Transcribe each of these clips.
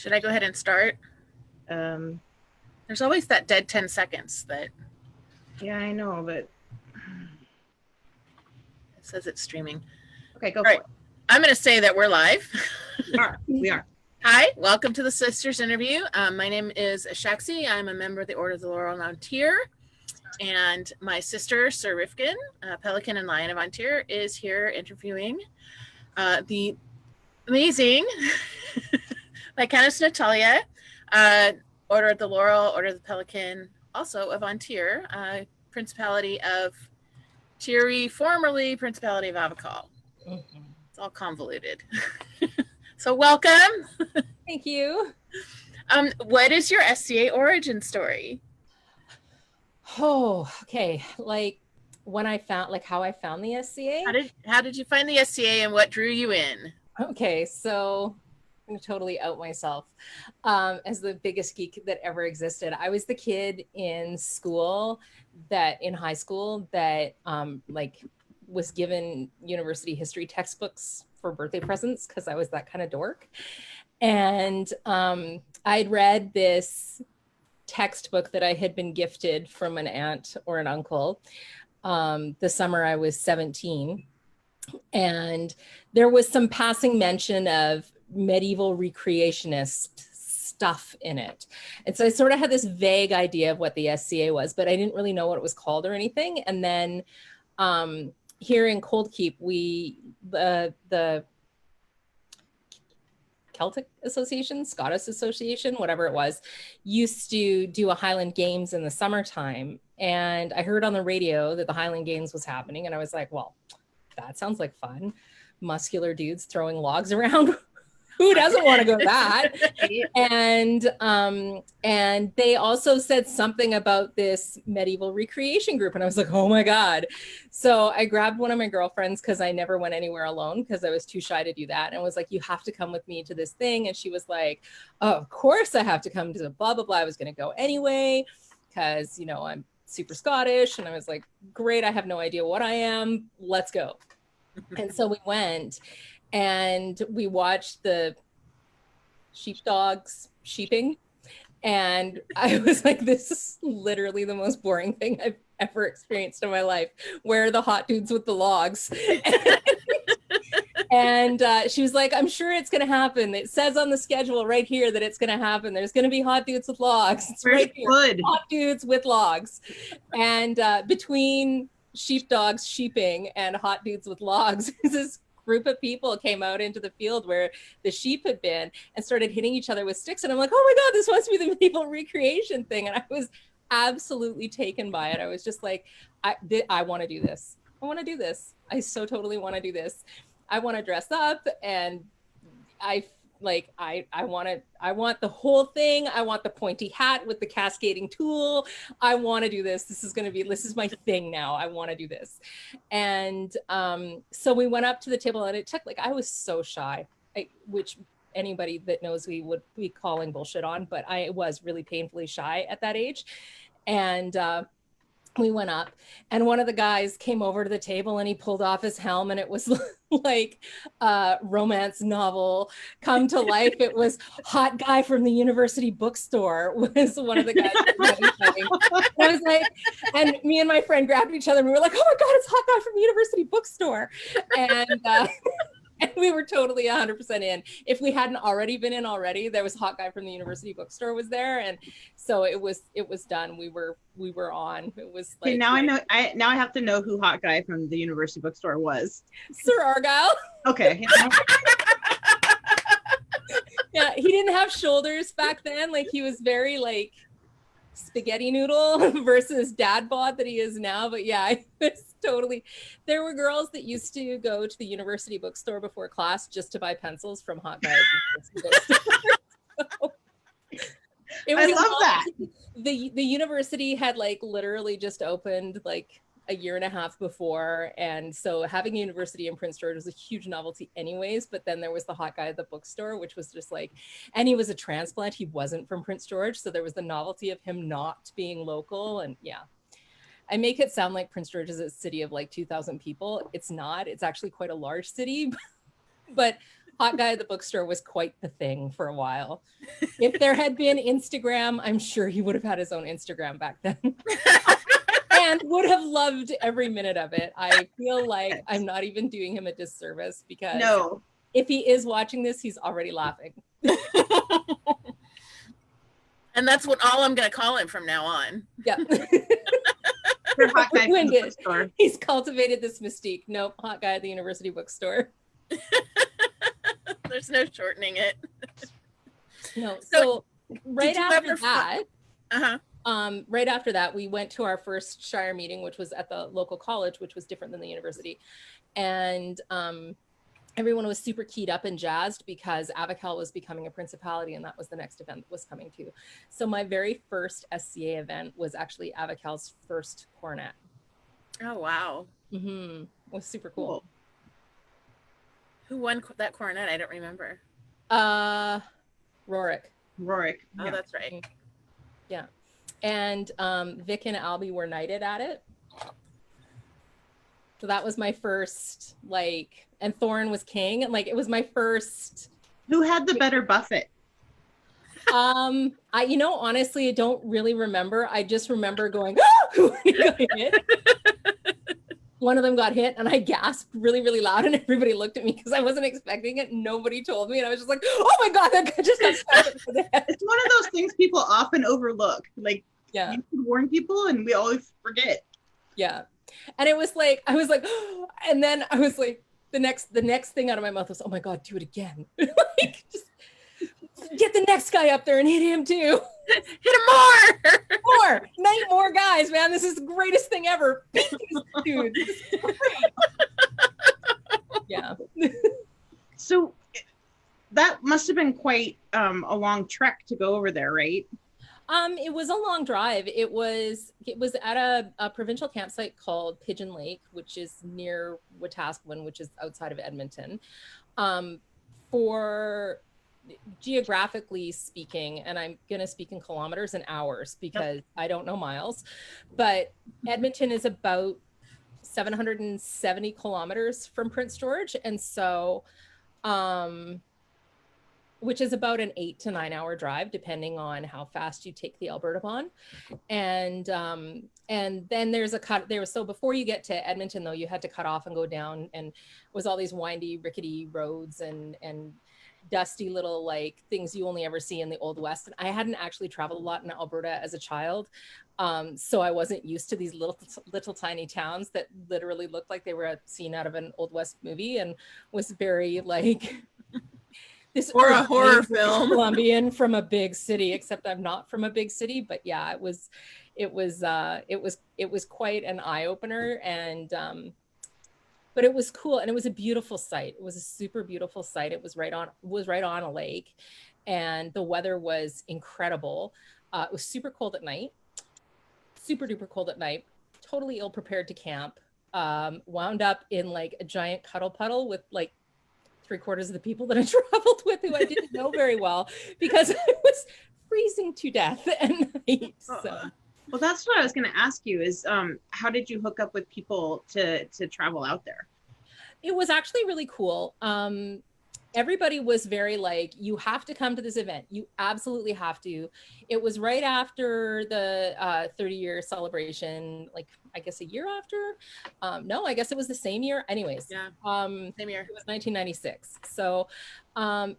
Should I go ahead and start? Um, There's always that dead 10 seconds that yeah, I know, but it says it's streaming. okay, go All for right. it. I'm going to say that we're live. We are. We are. Hi, welcome to the Sisters interview. My name is Shaxi. I'm a member of the Order of the Laurel and Antir. And my sister, Sir Rifkin, Pelican and Lion of Antir, is here interviewing the amazing Viscountess Natal'ia, Order of the Laurel, Order of the Pelican, also of Antir, Principality of Tiri, formerly Principality of Avakal. It's all convoluted. So welcome. Thank you. What is your SCA origin story? Oh, okay. Like when I found, like how I found the SCA. How did you find the SCA and what drew you in? Okay, so I'm gonna totally out myself as the biggest geek that ever existed. I was the kid in school in high school that like was given university history textbooks for birthday presents because I was that kind of dork. And I'd read this textbook that I had been gifted from an aunt or an uncle the summer I was 17. And there was some passing mention of medieval recreationist stuff in it. And so I sort of had this vague idea of what the SCA was, but I didn't really know what it was called or anything. And then here in Cold Keep, the Celtic Association, Scottish Association, whatever it was, used to do a Highland Games in the summertime. And I heard on the radio that the Highland Games was happening. And I was like, well, that sounds like fun. Muscular dudes throwing logs around. Who doesn't want to go to that? And they also said something about this medieval recreation group. And I was like, oh my God. So I grabbed one of my girlfriends because I never went anywhere alone because I was too shy to do that. And was like, you have to come with me to this thing. And she was like, oh, of course I have to come to the blah, blah, blah. I was going to go anyway because, you know, I'm super Scottish. And I was like, great, I have no idea what I am. Let's go. And so we went and we watched the sheepdogs sheeping. And I was like, this is literally the most boring thing I've ever experienced in my life. Where are the hot dudes with the logs? And she was like, I'm sure it's going to happen. It says on the schedule right here that it's going to happen. There's going to be hot dudes with logs. It's right here. Good. Hot dudes with logs. And between sheepdogs sheeping and hot dudes with logs, this group of people came out into the field where the sheep had been and started hitting each other with sticks. And I'm like, oh my God, this must be the medieval recreation thing. And I was absolutely taken by it. I was just like, I want to do this. I want to do this. I so totally want to do this. I want to dress up and I want the whole thing. I want the pointy hat with the cascading tool. I want to do this. This is my thing now. I want to do this. And so we went up to the table and it took, like, I was so shy, which anybody that knows me would be calling bullshit on, but I was really painfully shy at that age. And we went up and one of the guys came over to the table and he pulled off his helm and it was like a romance novel come to life. It was Hot Guy from the University Bookstore was one of the guys. I was like, and me and my friend grabbed each other and we were like, oh my God, it's Hot Guy from the University Bookstore. And we were totally 100% in. If we hadn't already been in already, there was Hot Guy from the University Bookstore was there. And so it was done. We were on. It was like, okay, now I know. Now I have to know who Hot Guy from the University Bookstore was. Sir Argyle. Okay. Yeah, he didn't have shoulders back then. Like he was very like spaghetti noodle versus dad bod that he is now. But yeah, it was totally. There were girls that used to go to the university bookstore before class just to buy pencils from Hot Guy. So, I love that. The university had like literally just opened like a year and a half before, and so having a university in Prince George was a huge novelty anyways. But then there was the Hot Guy at the bookstore, which was just like, and he was a transplant, he wasn't from Prince George, so there was the novelty of him not being local. And yeah, I make it sound like Prince George is a city of like 2,000 people. It's not. It's actually quite a large city, but hot guy at the bookstore was quite the thing for a while. If there had been Instagram, I'm sure he would have had his own Instagram back then. And would have loved every minute of it. I feel like I'm not even doing him a disservice because No. if he is watching this, he's already laughing. And that's what all I'm going to call him from now on. Yeah. For hot guy from the bookstore. He's cultivated this mystique. Nope, hot guy at the university bookstore. There's no shortening it. No. So right after that, right after that, we went to our first Shire meeting, which was at the local college, which was different than the university. And everyone was super keyed up and jazzed because Avacal was becoming a principality, and that was the next event that was coming too. So my very first SCA event was actually Avacal's first coronet. Oh, wow. Mm-hmm. It was super cool. Who won that coronet? I don't remember. Rorik. Oh, Yeah. that's right. Yeah. And Vic and Albie were knighted at it. So that was my first, like, and Thorin was king. And like, it was my first. Who had the better buffet? I, honestly, I don't really remember. I just remember going, "Ah!" when he got hit. One of them got hit and I gasped really, really loud, and everybody looked at me because I wasn't expecting it. Nobody told me. And I was just like, oh my God, that guy just got stabbed in the head. It's one of those things people often overlook. Like, Yeah. you can warn people and we always forget. Yeah. And it was like, I was like, and then I was like, the next thing out of my mouth was, oh my God, do it again. Like, just get the next guy up there and hit him too. Hit him more. More guys, man. This is the greatest thing ever. Dude. This is great. Yeah. So that must have been quite a long trek to go over there, right? It was a long drive. It was at a provincial campsite called Pigeon Lake, which is near Wetaskiwin, which is outside of Edmonton. For geographically speaking, and I'm going to speak in kilometers and hours because I don't know miles, but Edmonton is about 770 kilometers from Prince George. And so, which is about an 8 to 9 hour drive, depending on how fast you take the Alberta Bond. And then there's a cut there. So before you get to Edmonton, though, you had to cut off and go down, and it was all these windy, rickety roads and dusty little like things you only ever see in the Old West. And I hadn't actually traveled a lot in Alberta as a child. So I wasn't used to these little tiny towns that literally looked like they were a scene out of an Old West movie, and was very like this or a horror film. Colombian from a big city, except I'm not from a big city. But yeah, it was quite an eye opener, and but it was cool, and it was a beautiful site. It was a super beautiful site. It was right on a lake, and the weather was incredible. It was super cold at night, super duper cold at night. Totally ill prepared to camp. Wound up in like a giant cuddle puddle with like 3/4 of the people that I traveled with, who I didn't know very well, because I was freezing to death at night. So. Well, that's what I was going to ask you is, how did you hook up with people to travel out there? It was actually really cool. Everybody was very like, you have to come to this event. You absolutely have to. It was right after the 30-year celebration, like I guess a year after. No, I guess it was the same year. Anyways, yeah, same year. It was 1996. So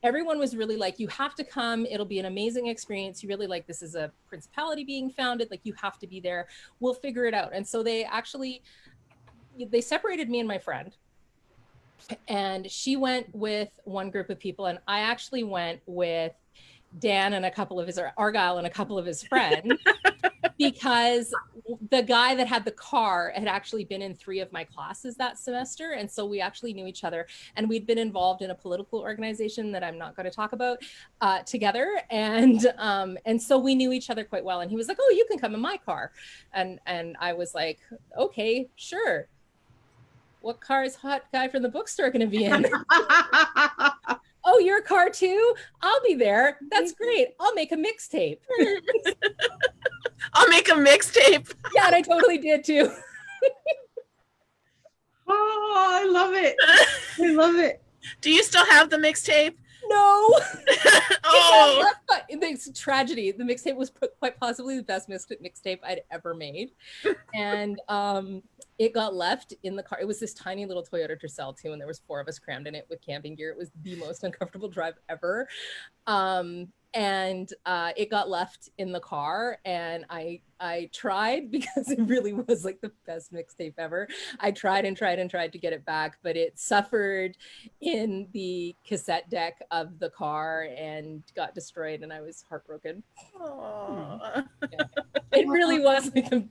everyone was really like, you have to come. It'll be an amazing experience. You really like, this is a principality being founded. Like, you have to be there. We'll figure it out. And so they separated me and my friend. And she went with one group of people, and I actually went with Dan and Argyle and a couple of his friends, because the guy that had the car had actually been in 3 of my classes that semester. And so we actually knew each other, and we'd been involved in a political organization that I'm not going to talk about together. And so we knew each other quite well. And he was like, oh, you can come in my car. And I was like, okay, sure. What car is hot guy from the bookstore going to be in? Oh, your car too? I'll be there. That's great. I'll make a mixtape. I'll make a mixtape. Yeah, and I totally did too. Oh, I love it. I love it. Do you still have the mixtape? No. Oh, It's a tragedy. The mixtape was quite possibly the best mixtape I'd ever made. And it got left in the car. It was this tiny little Toyota Tercel too, and there was 4 of us crammed in it with camping gear. It was the most uncomfortable drive ever. And it got left in the car, and I tried, because it really was like the best mixtape ever. I tried and tried and tried to get it back, but it suffered in the cassette deck of the car and got destroyed, and I was heartbroken. oh. Yeah. It really was like the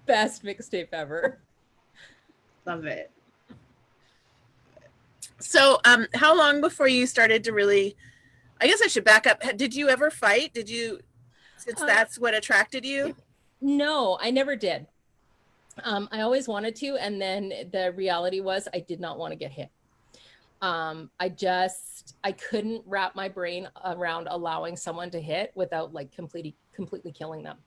best mixtape ever. Love it. So, how long before you started to really, I guess I should back up. Did you ever fight? Did you, since that's what attracted you? No, I never did. I always wanted to. And then the reality was I did not want to get hit. I couldn't wrap my brain around allowing someone to hit without like completely killing them.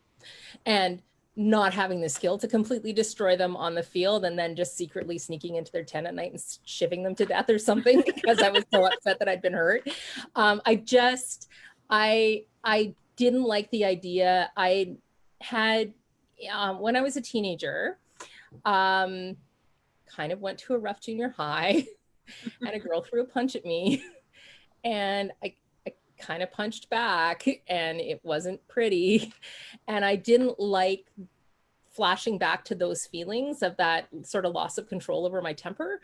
And not having the skill to completely destroy them on the field, and then just secretly sneaking into their tent at night and shivving them to death or something because I was so upset that I'd been hurt. I didn't like the idea. I had, when I was a teenager, kind of went to a rough junior high and a girl threw a punch at me, and I kind of punched back, and it wasn't pretty. And I didn't like flashing back to those feelings of that sort of loss of control over my temper.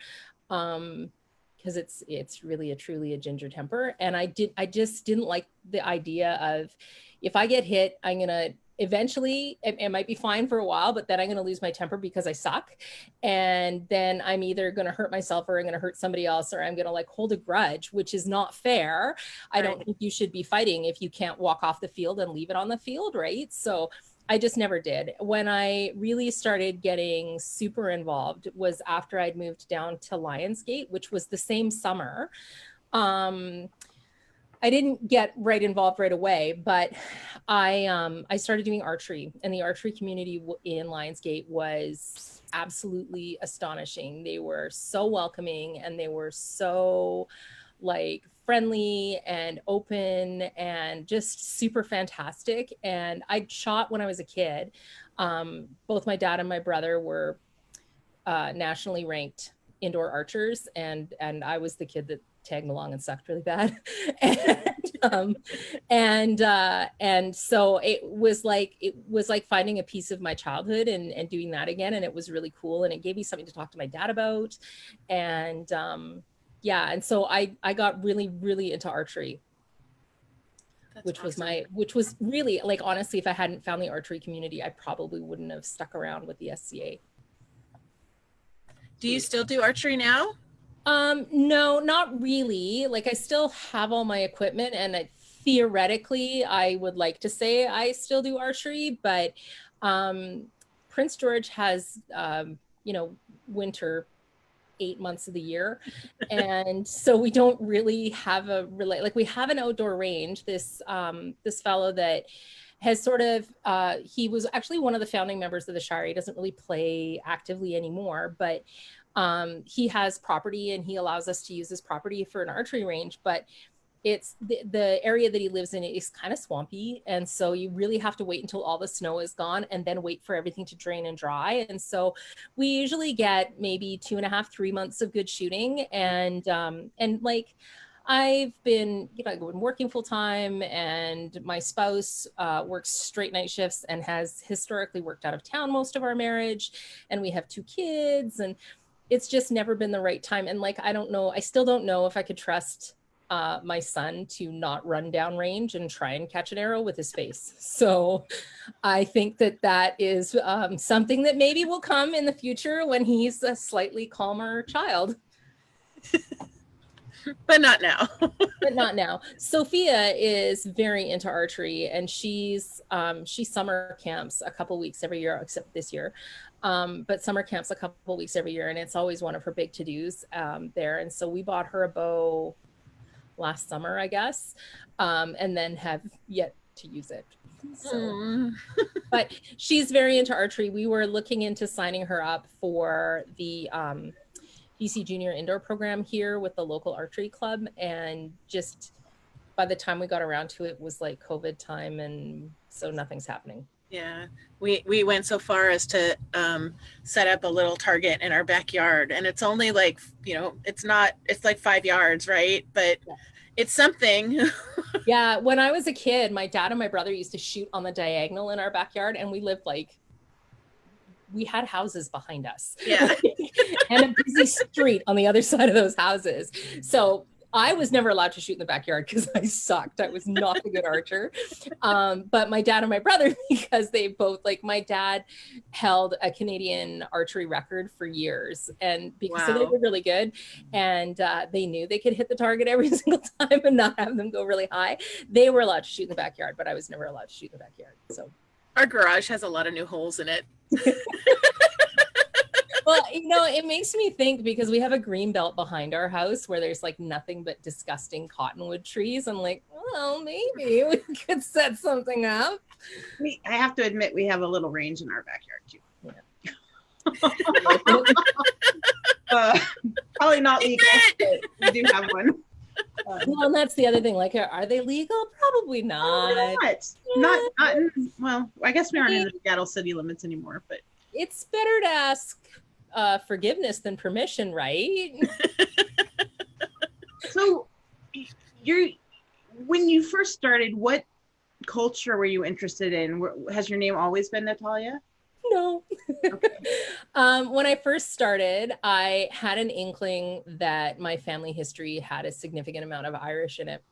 Because it's really truly a ginger temper. And I just didn't like the idea of, if I get hit, I'm going to eventually, it might be fine for a while, but then I'm going to lose my temper because I suck. And then I'm either going to hurt myself, or I'm going to hurt somebody else, or I'm going to like hold a grudge, which is not fair. I don't think you should be fighting if you can't walk off the field and leave it on the field, right? So I just never did. When I really started getting super involved was after I'd moved down to Lionsgate, which was the same summer. I didn't get involved right away, but I started doing archery, and the archery community in Lionsgate was absolutely astonishing. They were so welcoming, and they were so like friendly and open and just super fantastic. And I'd shot when I was a kid. Both my dad and my brother were nationally ranked indoor archers, and I was the kid that tagged along and sucked really bad. And so it was like finding a piece of my childhood and doing that again, and it was really cool, and it gave me something to talk to my dad about. And yeah, and so I got really into archery. That's which awesome. Which was really, like, honestly, if I hadn't found the archery community, I probably wouldn't have stuck around with the SCA. Do you still do archery now? No, not really. Like, I still have all my equipment, and theoretically, I would like to say I still do archery, but Prince George has, winter 8 months of the year. And so we don't really have we have an outdoor range. This fellow that has sort of, he was actually one of the founding members of the Shire. He doesn't really play actively anymore, but he has property, and he allows us to use his property for an archery range. But it's the area that he lives in is kind of swampy. And so you really have to wait until all the snow is gone, and then wait for everything to drain and dry. And so we usually get maybe 2.5, 3 months of good shooting. And like, I've been working full time, and my spouse works straight night shifts and has historically worked out of town most of our marriage. And we have 2 kids, and it's just never been the right time. And like, I still don't know if I could trust my son to not run down range and try and catch an arrow with his face. So I think that is something that maybe will come in the future when he's a slightly calmer child. But not now. But not now. Sophia is very into archery, and she summer camps a couple weeks every year, except this year. But summer camps a couple weeks every year, and it's always one of her big to-dos there. And so we bought her a bow last summer, I guess, and then have yet to use it. So, but she's very into archery. We were looking into signing her up for the PC Junior Indoor program here with the local archery club. And just by the time we got around to it, it was like COVID time. And so nothing's happening. Yeah, we went so far as to set up a little target in our backyard, and it's only like, it's like 5 yards, right? But Yeah. it's something. Yeah, when I was a kid, my dad and my brother used to shoot on the diagonal in our backyard, and we lived we had houses behind us. Yeah. And a busy street on the other side of those houses. So I was never allowed to shoot in the backyard because I sucked. I was not a good archer. But my dad and my brother, because they both, my dad held a Canadian archery record for years. And because so they were really good, and they knew they could hit the target every single time and not have them go really high. They were allowed to shoot in the backyard, but I was never allowed to shoot in the backyard. So our garage has a lot of new holes in it. Well, it makes me think, because we have a green belt behind our house where there's nothing but disgusting cottonwood trees. I'm like, well, maybe we could set something up. I have to admit, we have a little range in our backyard too. Yeah. Probably not legal, but we do have one. Well, and that's the other thing. Are they legal? Probably not. Not well, I guess we aren't in the Seattle city limits anymore, but it's better to ask forgiveness than permission, right? So when you first started, what culture were you interested in? Has your name always been Natal'ia? No. Okay. When I first started, I had an inkling that my family history had a significant amount of Irish in it.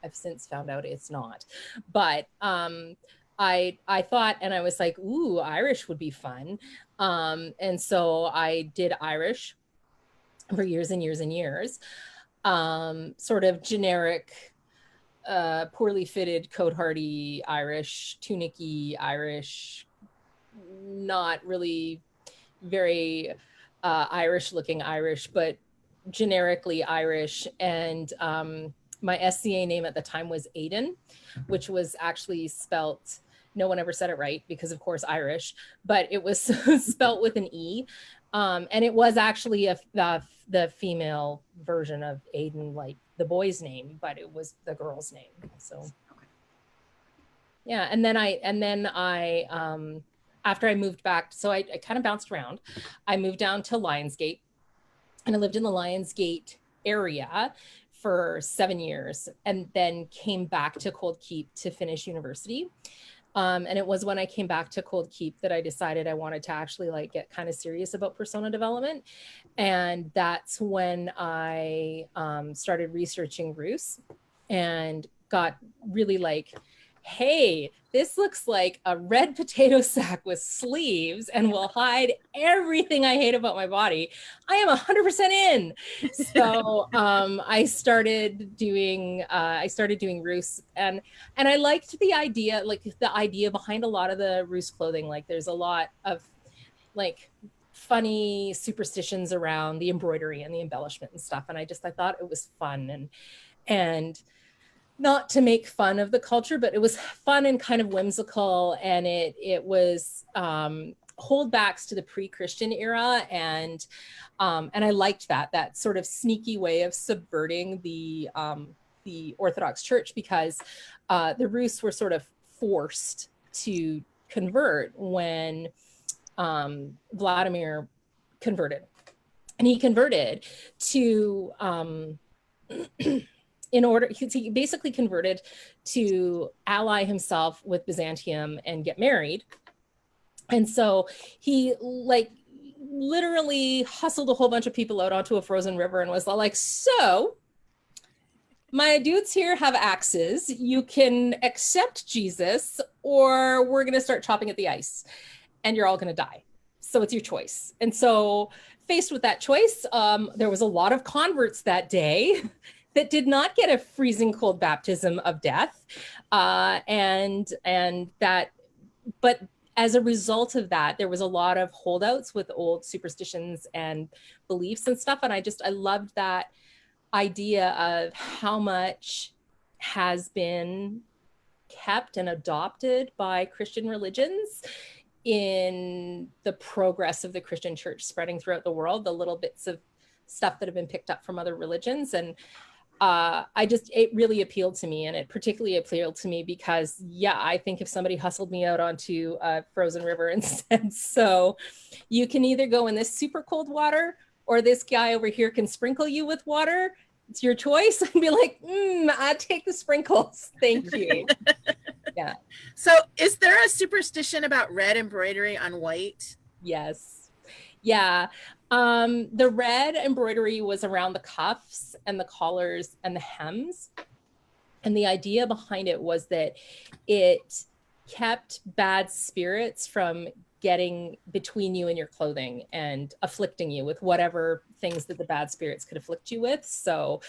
I've since found out it's not. But I thought, and I was like, ooh, Irish would be fun. And so I did Irish for years and years and years. Sort of generic, poorly fitted, coat-hardy Irish, tunicky Irish, not really very Irish looking Irish, but generically Irish. And my SCA name at the time was Aidan, which was actually spelt, no one ever said it right because of course Irish, but it was spelt with an E. And it was actually the female version of Aidan, like the boy's name, but it was the girl's name. So yeah. And then I after I moved back, so I kind of bounced around. I moved down to Lionsgate, and I lived in the Lionsgate area for 7 years, and then came back to Cold Keep to finish university. And it was when I came back to Cold Keep that I decided I wanted to actually get kind of serious about persona development. And that's when I started researching Rus and got really hey, this looks like a red potato sack with sleeves and will hide everything I hate about my body. I am 100% in. So I started doing Rus, and I liked the idea behind a lot of the Rus clothing. There's a lot of funny superstitions around the embroidery and the embellishment and stuff. And I thought it was fun and not to make fun of the culture, but it was fun and kind of whimsical. And it was holdbacks to the pre-Christian era. And I liked that sort of sneaky way of subverting the Orthodox Church, because the Rus were sort of forced to convert when Vladimir converted. And he converted to he basically converted to ally himself with Byzantium and get married. And so he literally hustled a whole bunch of people out onto a frozen river and was like, so my dudes here have axes. You can accept Jesus, or we're going to start chopping at the ice and you're all going to die. So it's your choice. And so faced with that choice, there was a lot of converts that day that did not get a freezing cold baptism of death. But as a result of that, there was a lot of holdouts with old superstitions and beliefs and stuff. And I loved that idea of how much has been kept and adopted by Christian religions in the progress of the Christian church spreading throughout the world, the little bits of stuff that have been picked up from other religions. And it really appealed to me, and it particularly appealed to me because, yeah, I think if somebody hustled me out onto a frozen river and said, so you can either go in this super cold water or this guy over here can sprinkle you with water, it's your choice. I'd be like, I take the sprinkles. Thank you. Yeah. So is there a superstition about red embroidery on white? Yes. Yeah. The red embroidery was around the cuffs and the collars and the hems. And the idea behind it was that it kept bad spirits from getting between you and your clothing and afflicting you with whatever things that the bad spirits could afflict you with. So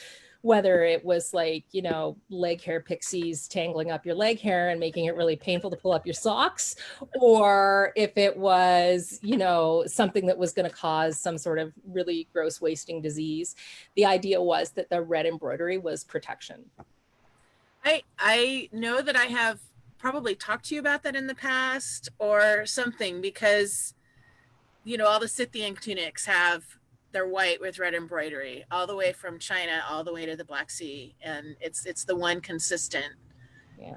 whether it was like, you know, leg hair pixies tangling up your leg hair and making it really painful to pull up your socks, or if it was, you know, something that was going to cause some sort of really gross wasting disease, the idea was that the red embroidery was protection. I know that I have probably talked to you about that in the past or something, because, you know, all the Scythian tunics they're white with red embroidery all the way from China all the way to the Black Sea, and it's the one consistent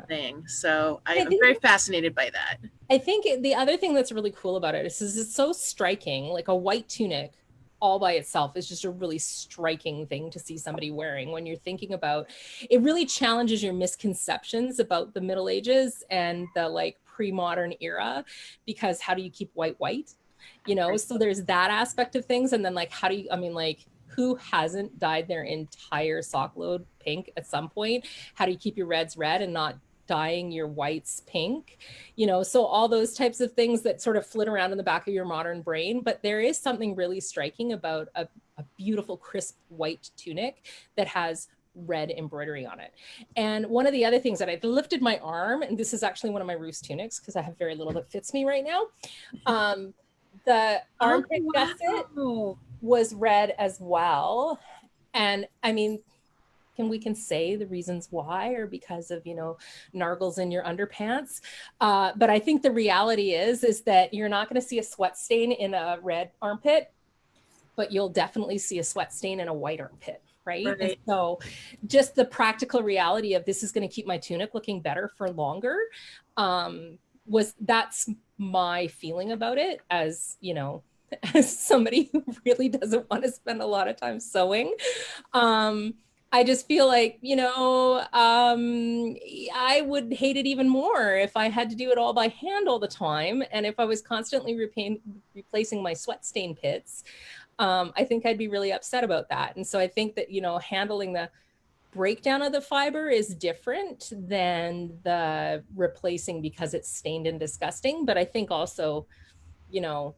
thing. So I'm very fascinated by that. I think the other thing that's really cool about it is it's so striking. Like a white tunic all by itself is just a really striking thing to see somebody wearing. When you're thinking about it, really challenges your misconceptions about the Middle Ages and the like pre-modern era, because how do you keep white? You know, so there's that aspect of things. And then like, how do you, I mean, like, who hasn't dyed their entire sock load pink at some point? How do you keep your reds red and not dyeing your whites pink? You know, so all those types of things that sort of flit around in the back of your modern brain. But there is something really striking about a beautiful crisp white tunic that has red embroidery on it. And one of the other things that I lifted my arm, and this is actually one of my Roos tunics because I have very little that fits me right now. The armpit gusset was red as well. And I mean, we can say the reasons why are because of, you know, nargles in your underpants. But I think the reality is that you're not going to see a sweat stain in a red armpit, but you'll definitely see a sweat stain in a white armpit. Right. And so just the practical reality of this is going to keep my tunic looking better for longer. That's my feeling about it, as, you know, as somebody who really doesn't want to spend a lot of time sewing. I just feel like, you know, I would hate it even more if I had to do it all by hand all the time. And if I was constantly replacing my sweat stain pits, I think I'd be really upset about that. And so I think that, you know, handling the breakdown of the fiber is different than the replacing because it's stained and disgusting. But I think also, you know,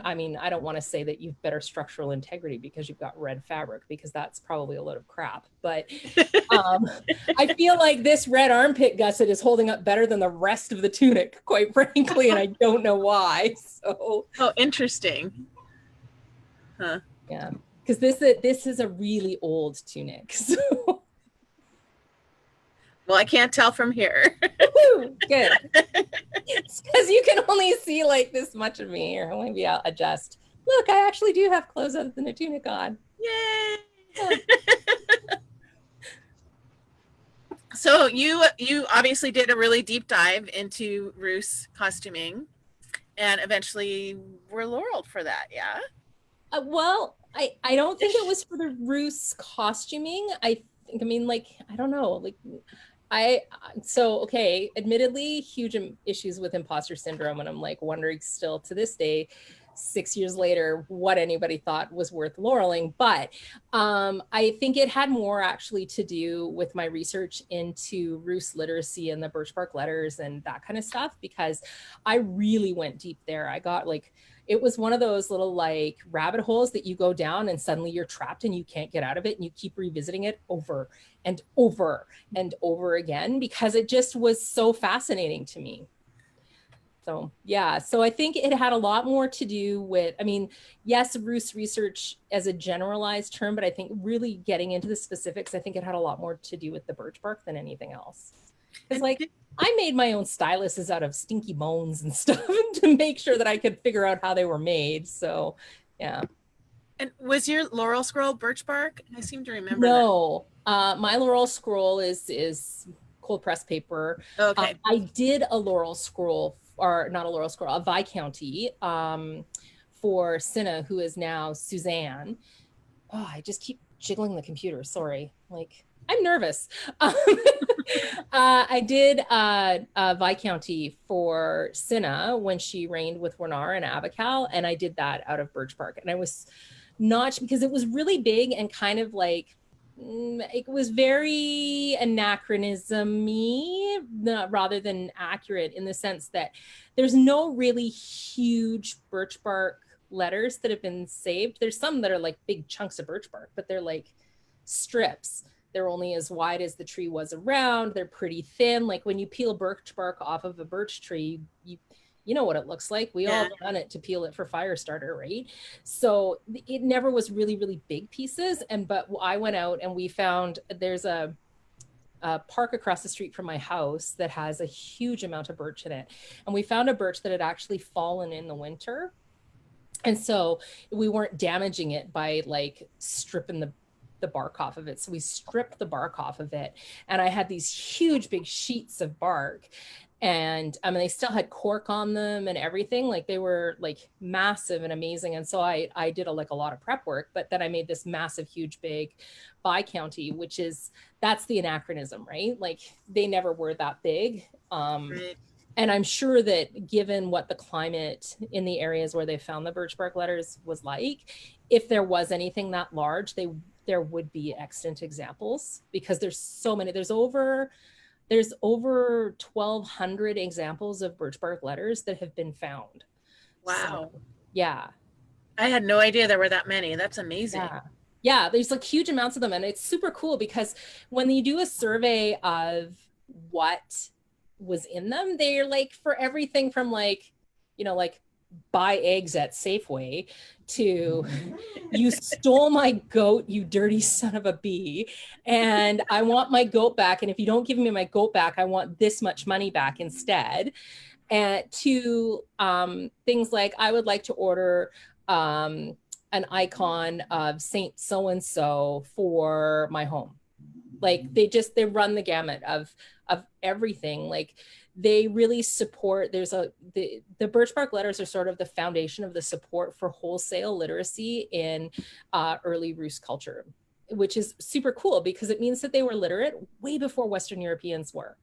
I mean, I don't want to say that you've better structural integrity because you've got red fabric, because that's probably a load of crap. But I feel like this red armpit gusset is holding up better than the rest of the tunic, quite frankly, and I don't know why. So, oh, interesting. Huh. Yeah, because this is a really old tunic. So. Well, I can't tell from here. Good. Because you can only see like this much of me here. Maybe I'll adjust. Look, I actually do have clothes other than a tunic on. Yay! Yeah. So you obviously did a really deep dive into Roos costuming, and eventually were laureled for that. Yeah. Well, I don't think it was for the Roos costuming. I mean, like, I don't know, like. Okay, admittedly, huge issues with imposter syndrome. And I'm like wondering still to this day, 6 years later, what anybody thought was worth laureling. But I think it had more actually to do with my research into Roos literacy and the birch bark letters and that kind of stuff, because I really went deep there. I got like, it was one of those little like rabbit holes that you go down and suddenly you're trapped and you can't get out of it. And you keep revisiting it over and over and over again, because it just was so fascinating to me. So, yeah. So I think it had a lot more to do with, I mean, yes, Roos research as a generalized term, but I think really getting into the specifics, I think it had a lot more to do with the birch bark than anything else. Because like, I made my own styluses out of stinky bones and stuff to make sure that I could figure out how they were made. So, yeah. And was your laurel scroll birch bark? I seem to remember No, my laurel scroll is cold pressed paper. that. Okay. I did a laurel scroll, or not a laurel scroll, a Viscounty for Cinna, who is now Suzanne. Oh, I just keep jiggling the computer. Sorry. Like, I'm nervous. I did a Viscounty for Cinna when she reigned with Wernar and Abacal, and I did that out of birch bark. And I was not, because it was really big and kind of like, it was very anachronism-y rather than accurate, in the sense that there's no really huge birch bark letters that have been saved. There's some that are like big chunks of birch bark, but they're like strips. They're only as wide as the tree was around. They're pretty thin. Like when you peel birch bark off of a birch tree, you know what it looks like. We all done it to peel it for fire starter, right? So it never was really, really big pieces. But I went out and we found, there's a park across the street from my house that has a huge amount of birch in it. And we found a birch that had actually fallen in the winter. And so we weren't damaging it by like stripping the bark off of it. So we stripped the bark off of it. And I had these huge, big sheets of bark. And I mean, they still had cork on them and everything. Like they were like massive and amazing. And so I did a lot of prep work, but then I made this massive, huge, big Viscounty, which is, that's the anachronism, right? Like they never were that big. Right. And I'm sure that given what the climate in the areas where they found the birch bark letters was like, if there was anything that large, there would be extant examples, because there's so many. There's over 1,200 examples of birch bark letters that have been found. Wow. So, yeah. I had no idea there were that many. That's amazing. Yeah, there's like huge amounts of them. And it's super cool because when you do a survey of what was in them, they're like for everything from like, you know, like buy eggs at Safeway to you stole my goat, you dirty son of a bee, and I want my goat back, and if you don't give me my goat back, I want this much money back instead, and to things like I would like to order an icon of Saint so-and-so for my home. Like they run the gamut of everything. Like they really support, the birch bark letters are sort of the foundation of the support for wholesale literacy in early Rus culture, which is super cool because it means that they were literate way before Western Europeans were,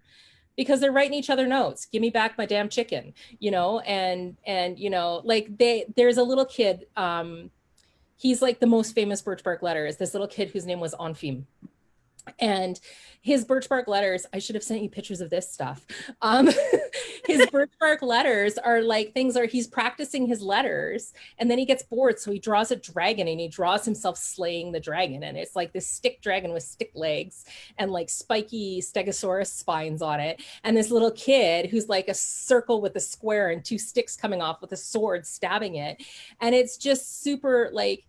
because they're writing each other notes. Give me back my damn chicken, you know, and you know, like there's a little kid, he's like the most famous birch bark letter is this little kid whose name was Enfim. And his birch bark letters, I should have sent you pictures of this stuff. His birch bark letters are like he's practicing his letters, and then he gets bored. So he draws a dragon and he draws himself slaying the dragon. And it's like this stick dragon with stick legs and like spiky stegosaurus spines on it. And this little kid who's like a circle with a square and two sticks coming off with a sword stabbing it. And it's just super like,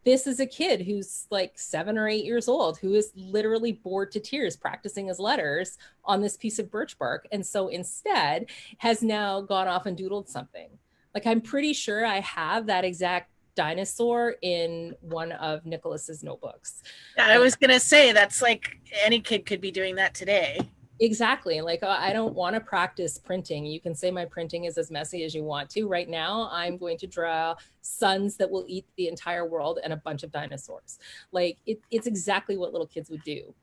this is a kid who's like 7 or 8 years old who is literally bored to tears practicing his letters on this piece of birch bark. And so instead has now gone off and doodled something. Like I'm pretty sure I have that exact dinosaur in one of Nicholas's notebooks. Yeah, I was going to say, that's like any kid could be doing that today. Exactly. Like I don't want to practice printing. You can say my printing is as messy as you want to. Right now, I'm going to draw suns that will eat the entire world and a bunch of dinosaurs. Like it's exactly what little kids would do.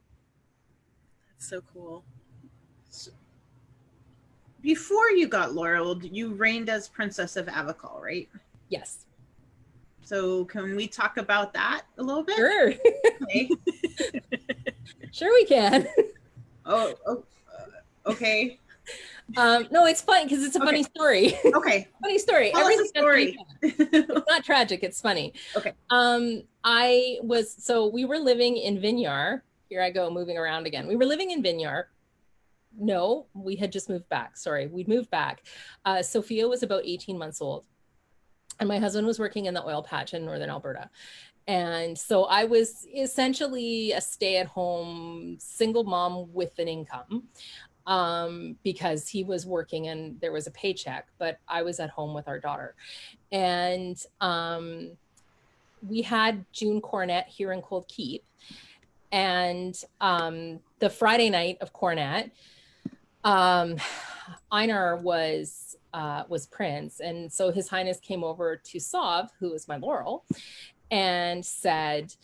That's so cool. Before you got laureled, you reigned as Princess of Abacal, right? Yes. So can we talk about that a little bit? Sure. Okay. Sure we can. Okay. No, it's fun because it's a funny story. Okay. Funny story. Tell us a story. It's not tragic. It's funny. Okay. We were living in Vignard. Here I go, moving around again. We were living in Vignard. No, we had just moved back. Sorry, we'd moved back. Sophia was about 18 months old. And my husband was working in the oil patch in Northern Alberta. And so I was essentially a stay-at-home single mom with an income because he was working and there was a paycheck, but I was at home with our daughter. And we had June Cornet here in Cold Keep, and the Friday night of Cornet, Einar was Prince, and so His Highness came over to Sav, who is my Laurel, and said,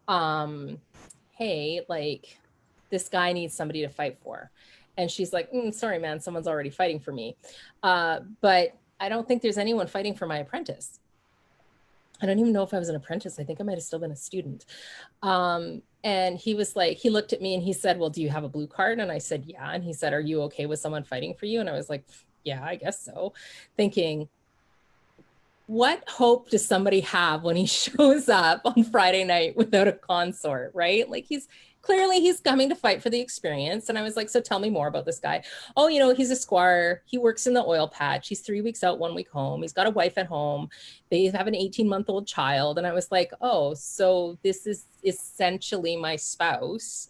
hey, like, this guy needs somebody to fight for. And she's like, sorry, man, someone's already fighting for me. But I don't think there's anyone fighting for my apprentice. I don't even know if I was an apprentice. I think I might have still been a student. And he was like, he looked at me and he said, well, do you have a blue card? And I said, yeah. And he said, are you okay with someone fighting for you? And I was like, yeah, I guess so. Thinking, what hope does somebody have when he shows up on Friday night without a consort, right? Like, he's coming to fight for the experience. And I was like, so tell me more about this guy. Oh, you know, he's a squire. He works in the oil patch. He's 3 weeks out, 1 week home. He's got a wife at home. They have an 18-month-old child. And I was like, oh, so this is essentially my spouse.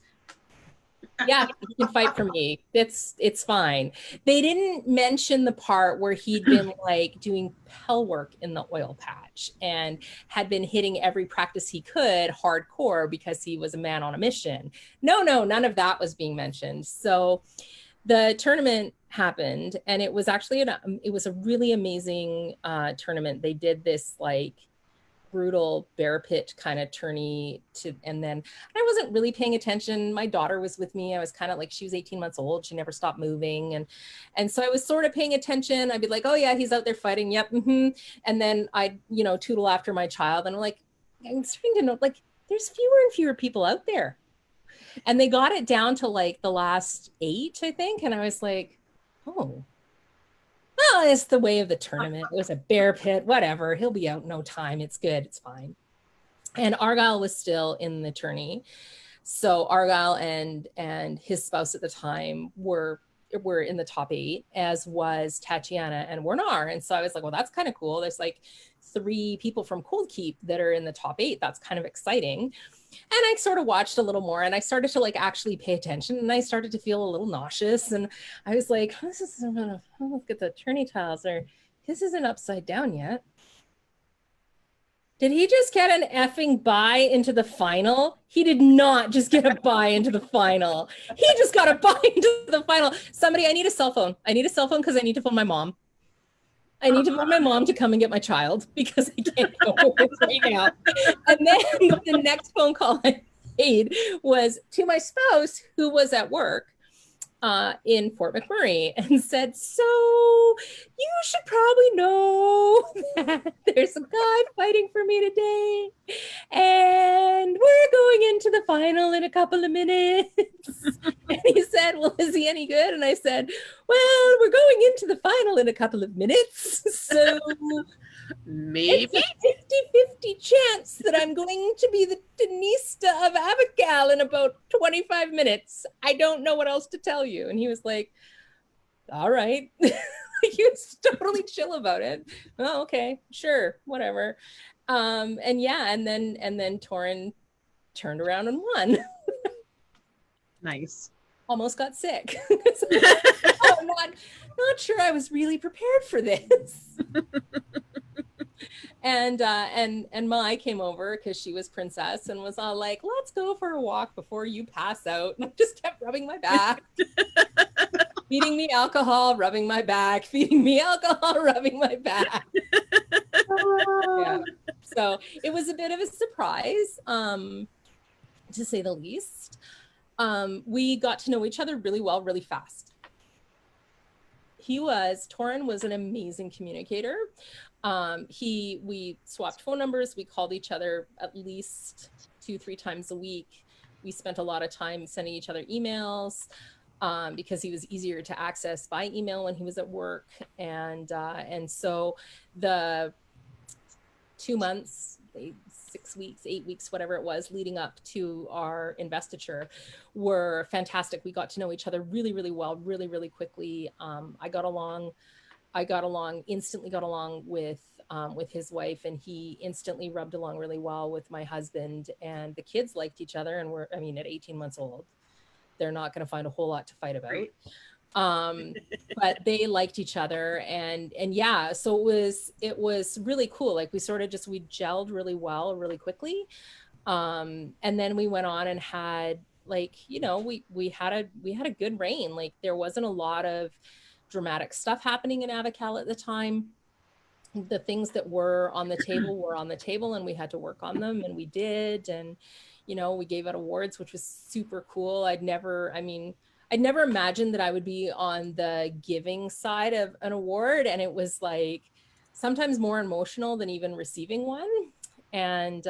Yeah, he can fight for me. It's fine. They didn't mention the part where he'd been like doing pell work in the oil patch and had been hitting every practice he could hardcore because he was a man on a mission. No, none of that was being mentioned. So the tournament happened, and it was actually it was a really amazing tournament. They did this like brutal bear pit kind of tourney and then I wasn't really paying attention. My daughter was with me. I was kind of like, she was 18 months old. She never stopped moving. And so I was sort of paying attention. I'd be like, oh yeah, he's out there fighting. Yep. And then I'd, tootle after my child. And I'm like, I'm starting to know, like, there's fewer and fewer people out there. And they got it down to like the last 8, I think. And I was like, oh, well, it's the way of the tournament. It was a bear pit, whatever. He'll be out in no time. It's good. It's fine. And Argyle was still in the tourney. So Argyle and his spouse at the time were in the top 8, as was Tatiana and Wernar. And so I was like, well, that's kind of cool. There's like 3 people from Cold Keep that are in the top 8. That's kind of exciting. And I sort of watched a little more, and I started to like actually pay attention, and I started to feel a little nauseous. And I was like, let's get the tourney tiles, or his isn't upside down yet. Did he just get an effing bye into the final? He did not just get a bye into the final. He just got a bye into the final. Somebody, I need a cell phone. I need a cell phone because I need to phone my mom. I need to phone my mom to come and get my child because I can't go with it right now. And then the next phone call I made was to my spouse, who was at work in Fort McMurray, and said, so you should probably know that there's a guy fighting for me today, and we're going into the final in a couple of minutes. And he said, well, is he any good? And I said, well, we're going into the final in a couple of minutes, so maybe it's a 50-50 chance that I'm going to be the Denista of Abigail in about 25 minutes. I don't know what else to tell you. And he was like, all right. He was totally chill about it. Oh, okay, sure, whatever. And then Torin turned around and won. Nice. Almost got sick. I'm not sure I was really prepared for this. And Mai came over because she was princess and was all like, let's go for a walk before you pass out. And I just kept rubbing my back, feeding me alcohol, rubbing my back, feeding me alcohol, rubbing my back. Yeah. So it was a bit of a surprise, to say the least. We got to know each other really well, really fast. Torin was an amazing communicator. We swapped phone numbers. We called each other at least 2-3 times a week. We spent a lot of time sending each other emails because he was easier to access by email when he was at work. And so the 2 months, 6 weeks, 8 weeks, whatever it was, leading up to our investiture were fantastic. We got to know each other really, really well, really, really quickly. Instantly got along with his wife, and he instantly rubbed along really well with my husband, and the kids liked each other. And at 18 months old, they're not going to find a whole lot to fight about. Right. But they liked each other, and yeah, so it was really cool. Like we gelled really well really quickly. And then we went on and had, like, you know, we had a good reign. Like there wasn't a lot of dramatic stuff happening in Avocal at the time. The things that were on the table, and we had to work on them, and we did. And you know, we gave out awards, which was super cool. I'd never imagined that I would be on the giving side of an award, and it was like sometimes more emotional than even receiving one. And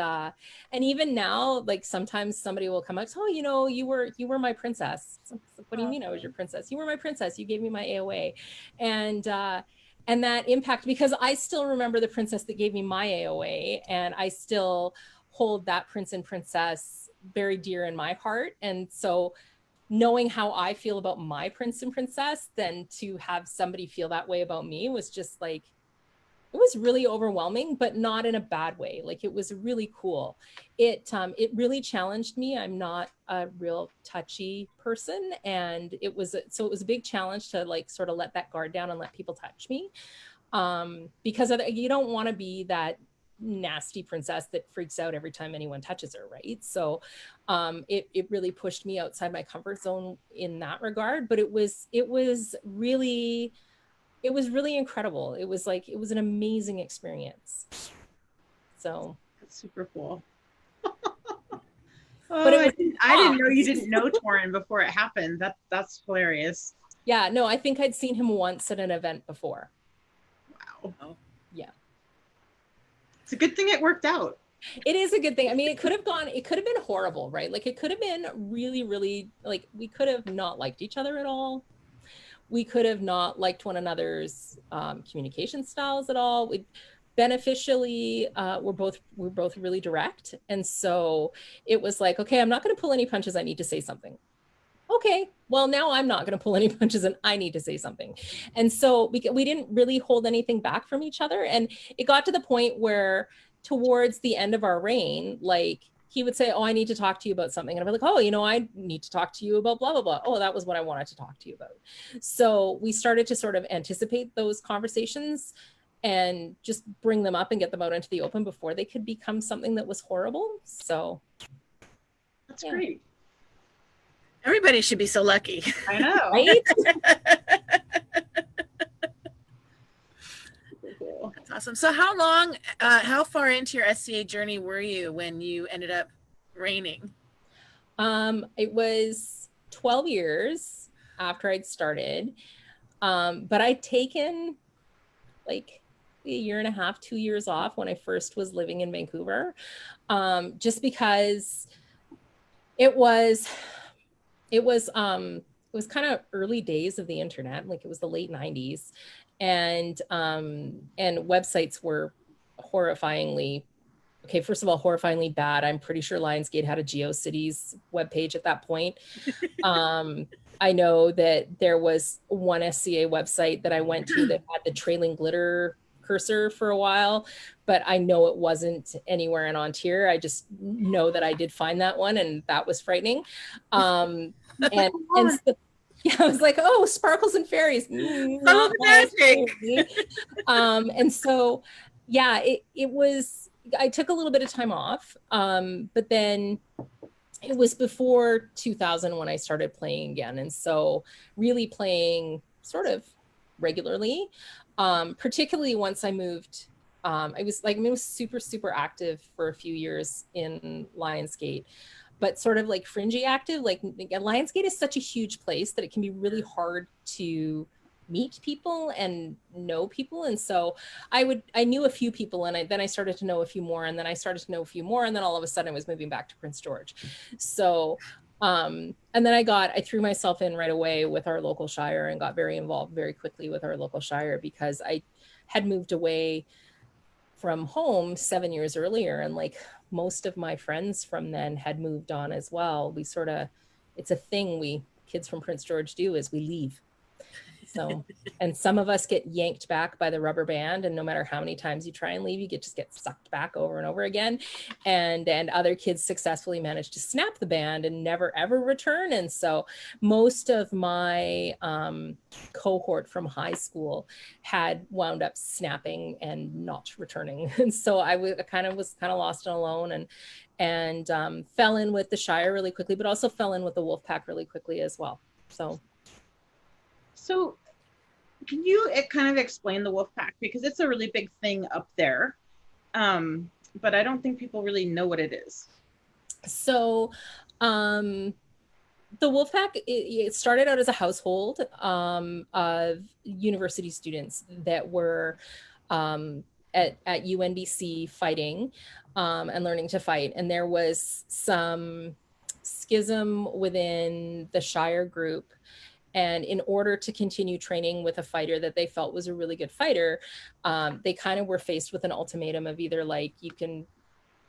even now, like sometimes somebody will come up, oh, you know, you were my princess. What do you mean I was your princess? You were my princess. You gave me my AOA. And that impact, because I still remember the princess that gave me my AOA, and I still hold that prince and princess very dear in my heart. And so knowing how I feel about my prince and princess, then to have somebody feel that way about me was just like, it was really overwhelming, but not in a bad way. Like it was really cool. It really challenged me. I'm not a real touchy person. And it was a big challenge to like sort of let that guard down and let people touch me. Because you don't want to be that nasty princess that freaks out every time anyone touches her, right? So it really pushed me outside my comfort zone in that regard. But it was really incredible. It was an amazing experience. So That's super cool. But I didn't know you didn't know Torin before it happened. That's hilarious. Yeah, no, I think I'd seen him once at an event before. Wow. Yeah. It's a good thing it worked out. It is a good thing. I mean, it could have been horrible, right? Like it could have been really, really, like we could have not liked each other at all. We could have not liked one another's communication styles at all. We're both really direct. And so it was like, okay, I'm not going to pull any punches. I need to say something. Okay, well, now I'm not going to pull any punches and I need to say something. And so we didn't really hold anything back from each other. And it got to the point where towards the end of our reign, like he would say, oh, I need to talk to you about something. And I'd be like, oh, you know, I need to talk to you about blah, blah, blah. Oh, that was what I wanted to talk to you about. So we started to sort of anticipate those conversations and just bring them up and get them out into the open before they could become something that was horrible. So that's great. Everybody should be so lucky. I know. Right? That's awesome. So how far into your SCA journey were you when you ended up reigning? It was 12 years after I'd started. But I'd taken like a year and a half, 2 years off when I first was living in Vancouver, just because it was kind of early days of the internet. Like it was the late 90s, and websites were horrifyingly bad. I'm pretty sure Lionsgate had a GeoCities webpage at that point. I know that there was one SCA website that I went to that had the trailing glitter cursor for a while, but I know it wasn't anywhere in Ontario. I just know that I did find that one, and that was frightening. And so, yeah, I was like, oh, sparkles and fairies. Not magic. And so, yeah, it was, I took a little bit of time off, but then it was before 2000 when I started playing again. And so really playing sort of regularly, particularly once I moved. I was super, super active for a few years in Lionsgate, but sort of like fringy active. Like Lionsgate is such a huge place that it can be really hard to meet people and know people. And so I knew a few people, and then I started to know a few more, and then I started to know a few more, and then all of a sudden I was moving back to Prince George. So and then I threw myself in right away with our local Shire and got very involved very quickly with our local Shire, because I had moved away from home 7 years earlier, and like most of my friends from then had moved on as well. It's a thing kids from Prince George do, is we leave. So, and some of us get yanked back by the rubber band, and no matter how many times you try and leave, you just get sucked back over and over again. And other kids successfully manage to snap the band and never ever return. And so most of my cohort from high school had wound up snapping and not returning. And so I was kind of lost and alone, and fell in with the Shire really quickly, but also fell in with the wolf pack really quickly as well. So can you kind of explain the wolf pack? Because it's a really big thing up there. But I don't think people really know what it is. So the wolf pack, it started out as a household of university students that were at UNBC fighting and learning to fight. And there was some schism within the Shire group. And in order to continue training with a fighter that they felt was a really good fighter, they kind of were faced with an ultimatum of either like, you can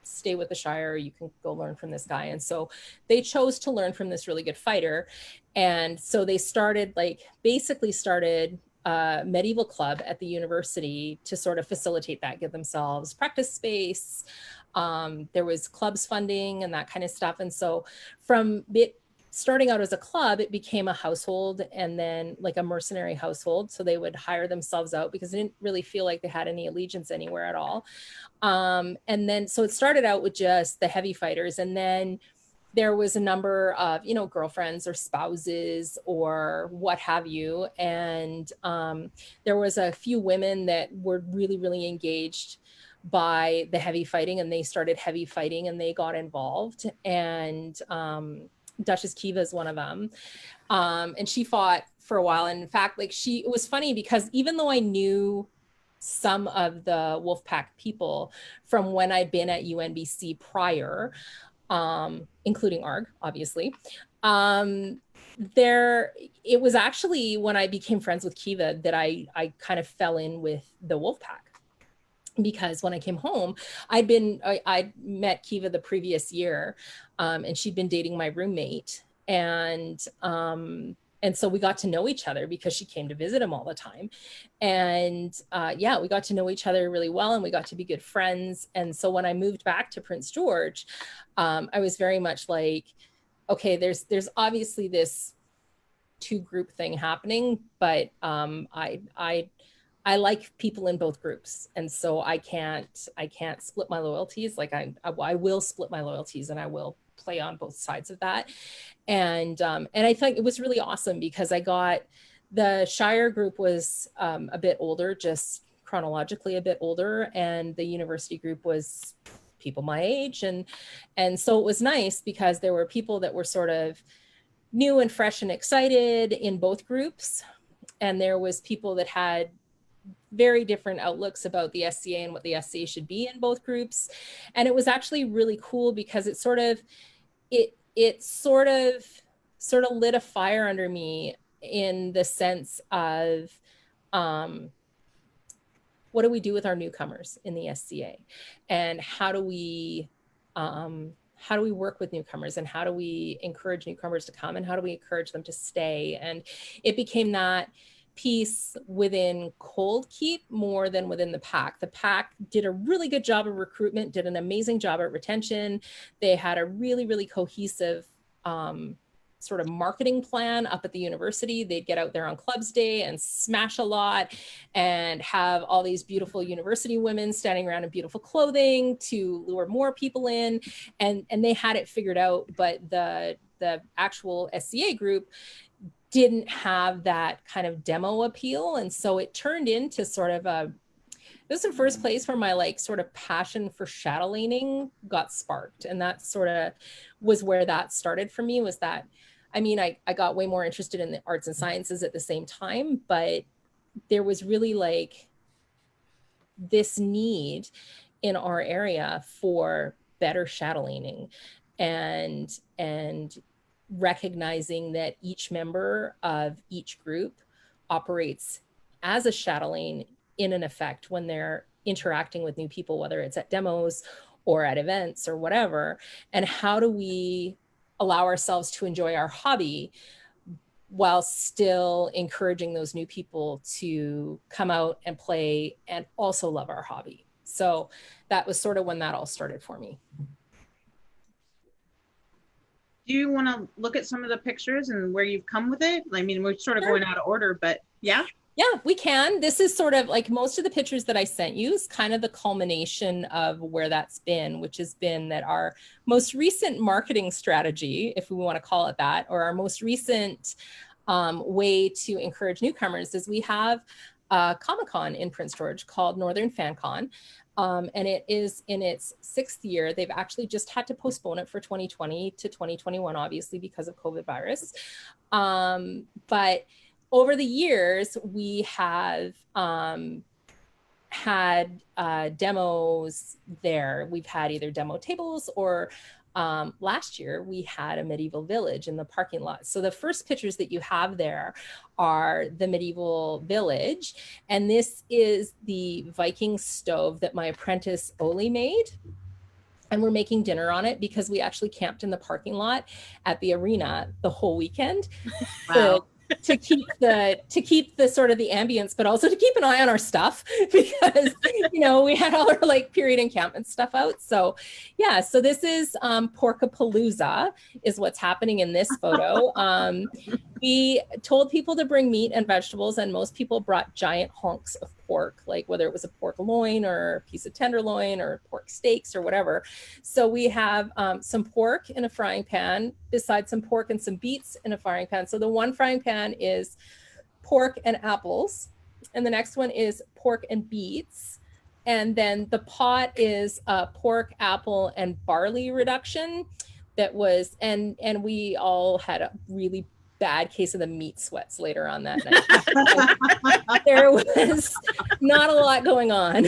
stay with the Shire, or you can go learn from this guy. And so they chose to learn from this really good fighter. And so they basically started a medieval club at the university to sort of facilitate that, give themselves practice space. There was clubs funding and that kind of stuff. And so from it starting out as a club, it became a household, and then like a mercenary household. So they would hire themselves out because they didn't really feel like they had any allegiance anywhere at all. And then, so it started out with just the heavy fighters. And then there was a number of, girlfriends or spouses or what have you. And there was a few women that were really, really engaged by the heavy fighting, and they started heavy fighting and they got involved. And Duchess Kiva is one of them. And she fought for a while. And in fact, it was funny because even though I knew some of the Wolfpack people from when I'd been at UNBC prior, including ARG, obviously, it was actually when I became friends with Kiva that I kind of fell in with the Wolfpack. Because when I came home, I met Kiva the previous year, and she'd been dating my roommate, and so we got to know each other because she came to visit him all the time, and we got to know each other really well, and we got to be good friends. And so when I moved back to Prince George, I was very much like, okay, there's obviously this two group thing happening, but I like people in both groups. And so I can't split my loyalties. Like I will split my loyalties, and I will play on both sides of that. And I think it was really awesome because the Shire group was a bit older, just chronologically a bit older. And the university group was people my age. And so it was nice because there were people that were sort of new and fresh and excited in both groups. And there was people that had very different outlooks about the SCA and what the SCA should be in both groups. And it was actually really cool because it sort of lit a fire under me in the sense of what do we do with our newcomers in the SCA, and how do we work with newcomers, and how do we encourage newcomers to come, and how do we encourage them to stay? And it became that piece within Cold Keep more than within the pack. The pack did a really good job of recruitment, did an amazing job at retention. They had a really, really cohesive sort of marketing plan up at the university. They'd get out there on clubs day and smash a lot and have all these beautiful university women standing around in beautiful clothing to lure more people in. And they had it figured out, but the actual SCA group didn't have that kind of demo appeal. And so it turned into sort of this was the first place where my sort of passion for chatelaning got sparked. And that sort of was where that started for me, was that, I got way more interested in the arts and sciences at the same time, but there was really this need in our area for better chatelaning and recognizing that each member of each group operates as a chatelaine in an effect when they're interacting with new people, whether it's at demos or at events or whatever. And how do we allow ourselves to enjoy our hobby while still encouraging those new people to come out and play and also love our hobby. So that was sort of when that all started for me. Do you want to look at some of the pictures and where you've come with it? I mean, we're sort of going out of order, but yeah. Yeah, we can. This is sort of like most of the pictures that I sent you is kind of the culmination of where that's been, which has been that our most recent marketing strategy, if we want to call it that, or our most recent way to encourage newcomers is we have a Comic-Con in Prince George called Northern FanCon. And it is in its 6th year. They've actually just had to postpone it for 2020 to 2021, obviously, because of COVID virus. But over the years, we have had demos there. We've had either demo tables or last year we had a medieval village in the parking lot. So the first pictures that you have there are the medieval village. And this is the Viking stove that my apprentice Oli made. And we're making dinner on it because we actually camped in the parking lot at the arena the whole weekend. Wow. to keep the sort of the ambience, but also to keep an eye on our stuff because, you know, we had all our like period encampment stuff out. So yeah, so this is Porkapalooza is what's happening in this photo. We told people to bring meat and vegetables, and most people brought giant hunks of pork, like whether it was a pork loin or a piece of tenderloin or pork steaks or whatever. So we have some pork in a frying pan beside some pork and some beets in a frying pan. So the one frying pan is pork and apples, and the next one is pork and beets. And then the pot is pork, apple, and barley reduction that was, and we all had a really bad case of the meat sweats later on that night. There was not a lot going on.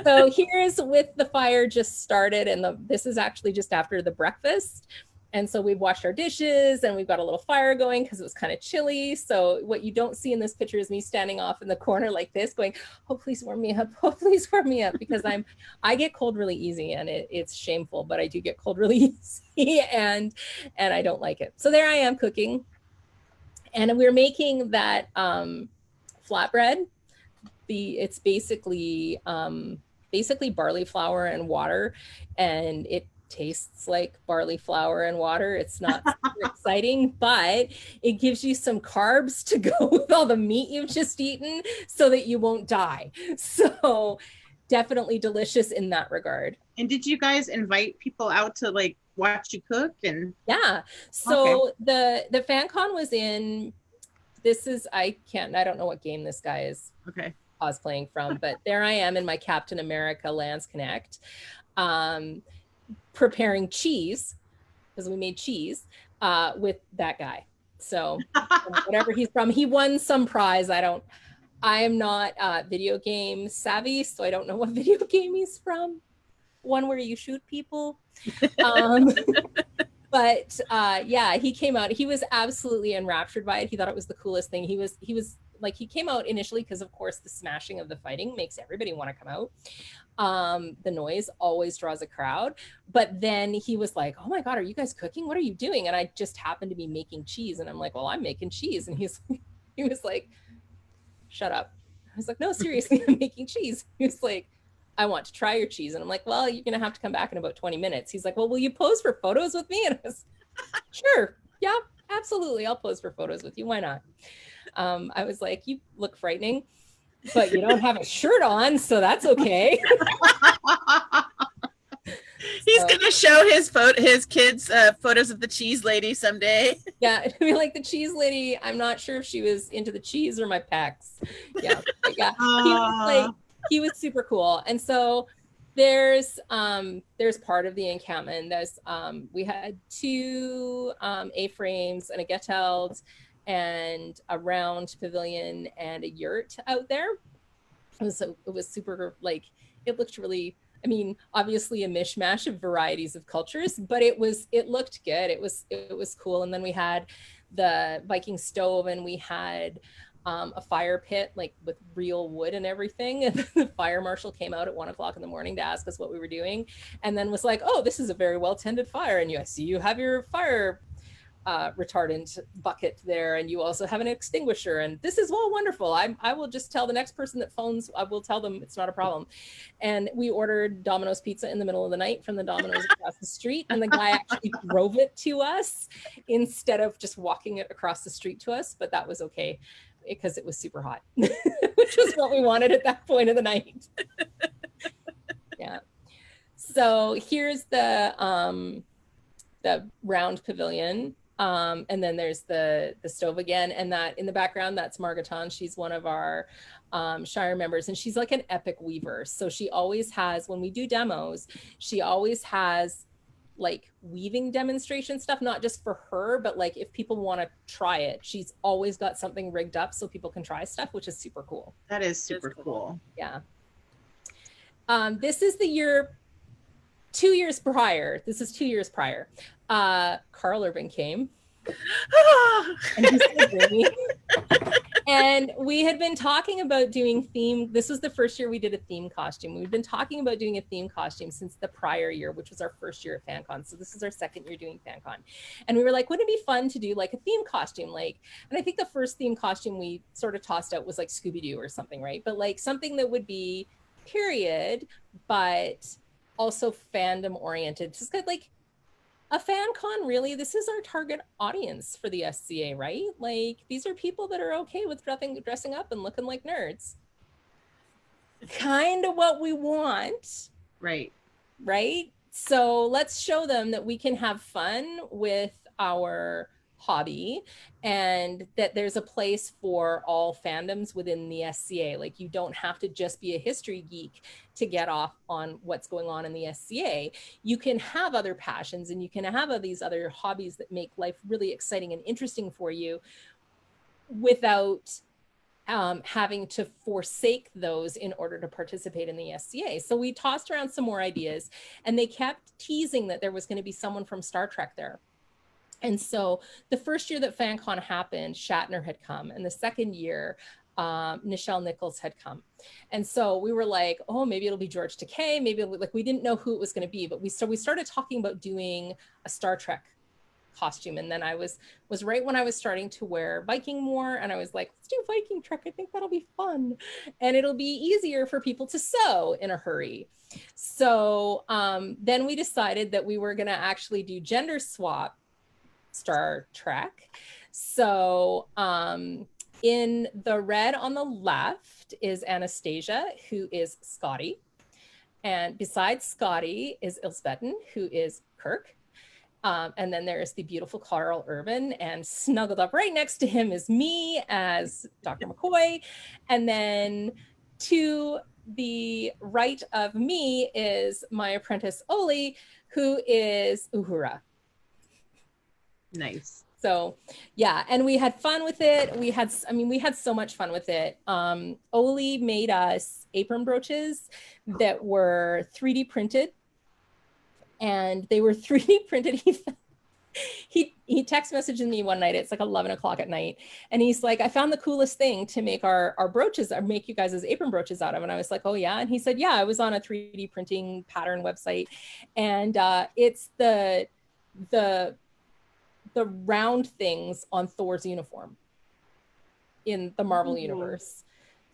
So here's with the fire just started, and this is actually just after the breakfast. And so we've washed our dishes and we've got a little fire going because it was kind of chilly. So what you don't see in this picture is me standing off in the corner like this going, oh, please warm me up. Oh, please warm me up, because I get cold really easy, and it's shameful, but I do get cold really easy and I don't like it. So there I am cooking. And we're making that flatbread. It's basically barley flour and water, and it tastes like barley flour and water. It's not super exciting, but it gives you some carbs to go with all the meat you've just eaten so that you won't die. So definitely delicious in that regard. And did you guys invite people out to like watch you cook? And yeah, so okay. the FanCon was in, I don't know what game this guy is cosplaying from, but there I am in my Captain America Lance Connect, preparing cheese, because we made cheese with that guy. So whatever he's from, he won some prize. I am not video game savvy, so I don't know what video game he's from. One where you shoot people. But yeah, he came out, he was absolutely enraptured by it. He thought it was the coolest thing. He was like, he came out initially because of course the smashing of the fighting makes everybody want to come out. The noise always draws a crowd. But then he was like, oh my God, are you guys cooking? What are you doing? And I just happened to be making cheese. And I'm like, well, I'm making cheese. And he was like, shut up. I was like, no, seriously, I'm making cheese. He was like, I want to try your cheese. And I'm like, well, you're going to have to come back in about 20 minutes. He's like, well, will you pose for photos with me? And I was, sure. Yeah, absolutely. I'll pose for photos with you. Why not? I was like, you look frightening, but you don't have a shirt on, so that's okay. He's gonna show his kids photos of the cheese lady someday. Yeah, it'd be like the cheese lady. I'm not sure if she was into the cheese or my pecs. Yeah, but yeah. He was super cool. And so there's part of the encampment. We had 2 A-frames and a Geteld and a round pavilion and a yurt out there. It was super, like, it looked really, I mean, obviously a mishmash of varieties of cultures, but it looked good. It was cool. And then we had the Viking stove, and we had a fire pit, like with real wood and everything. And the fire marshal came out at 1 o'clock in the morning to ask us what we were doing, and then was like, oh, this is a very well tended fire. And I see you have your fire retardant bucket there, and you also have an extinguisher, and this is all wonderful. I will just tell the next person that phones, I will tell them it's not a problem. And we ordered Domino's pizza in the middle of the night from the Domino's across the street, and the guy actually drove it to us instead of just walking it across the street to us, but that was okay because it was super hot, which was what we wanted at that point of the night. Yeah. So here's the round pavilion. And then there's the stove again, and that in the background, that's Margaton. She's one of our Shire members, and she's like an epic weaver. So she always has, when we do demos, she always has like weaving demonstration stuff, not just for her, but like if people want to try it, she's always got something rigged up so people can try stuff, which is super cool. That is super cool. Yeah. This is the year, 2 years prior. This is 2 years prior. Carl Urban came. And he said, "Really?" And we had been talking about doing theme. This was the first year we did a theme costume. We've been talking about doing a theme costume since the prior year, which was our first year at FanCon. So this is our second year doing FanCon. And we were like, wouldn't it be fun to do like a theme costume? Like, and I think the first theme costume we sort of tossed out was like Scooby-Doo or something, right? But like something that would be period, but also fandom oriented. Just like a fan con, really, this is our target audience for the SCA, right? Like these are people that are okay with dressing up and looking like nerds. Kind of what we want. Right. Right? So let's show them that we can have fun with our hobby and that there's a place for all fandoms within the SCA. Like you don't have to just be a history geek to get off on what's going on in the SCA. You can have other passions and you can have these other hobbies that make life really exciting and interesting for you without having to forsake those in order to participate in the SCA. So we tossed around some more ideas, and they kept teasing that there was going to be someone from Star Trek there. And so the first year that FanCon happened, Shatner had come, and the second year, Nichelle Nichols had come. And so we were like, oh, maybe it'll be George Takei, maybe like we didn't know who it was going to be, but we started talking about doing a Star Trek costume. And then I was right when I was starting to wear Viking more, and I was like, let's do Viking Trek. I think that'll be fun, and it'll be easier for people to sew in a hurry. So then we decided that we were going to actually do gender swap Star Trek. So in the red on the left is Anastasia, who is Scotty. And besides Scotty is Ilsbeten, who is Kirk. And then there's the beautiful Carl Urban, and snuggled up right next to him is me as Dr. McCoy. And then to the right of me is my apprentice Oli, who is Uhura. Nice. So yeah, and we had fun with it. We had so much fun with it. Oli made us apron brooches that were 3D printed, and they were 3D printed. He text messaged me one night. It's like 11 o'clock at night, and he's like, I found the coolest thing to make our brooches, or make you guys as apron brooches out of. And I was like, oh yeah. And he said, yeah, I was on a 3D printing pattern website, and it's the round things on Thor's uniform in the Marvel universe.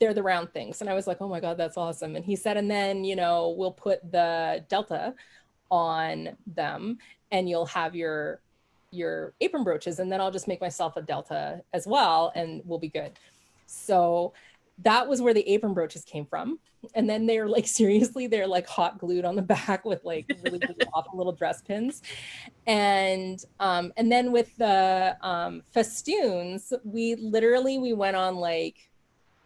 They're the round things. And I was like, oh my God, that's awesome. And he said, and then, we'll put the Delta on them, and you'll have your apron brooches, and then I'll just make myself a Delta as well, and we'll be good. So that was where the apron brooches came from. And then they're like, seriously, they're like hot glued on the back with like really, really awful little dress pins. And then with the festoons, we went on like,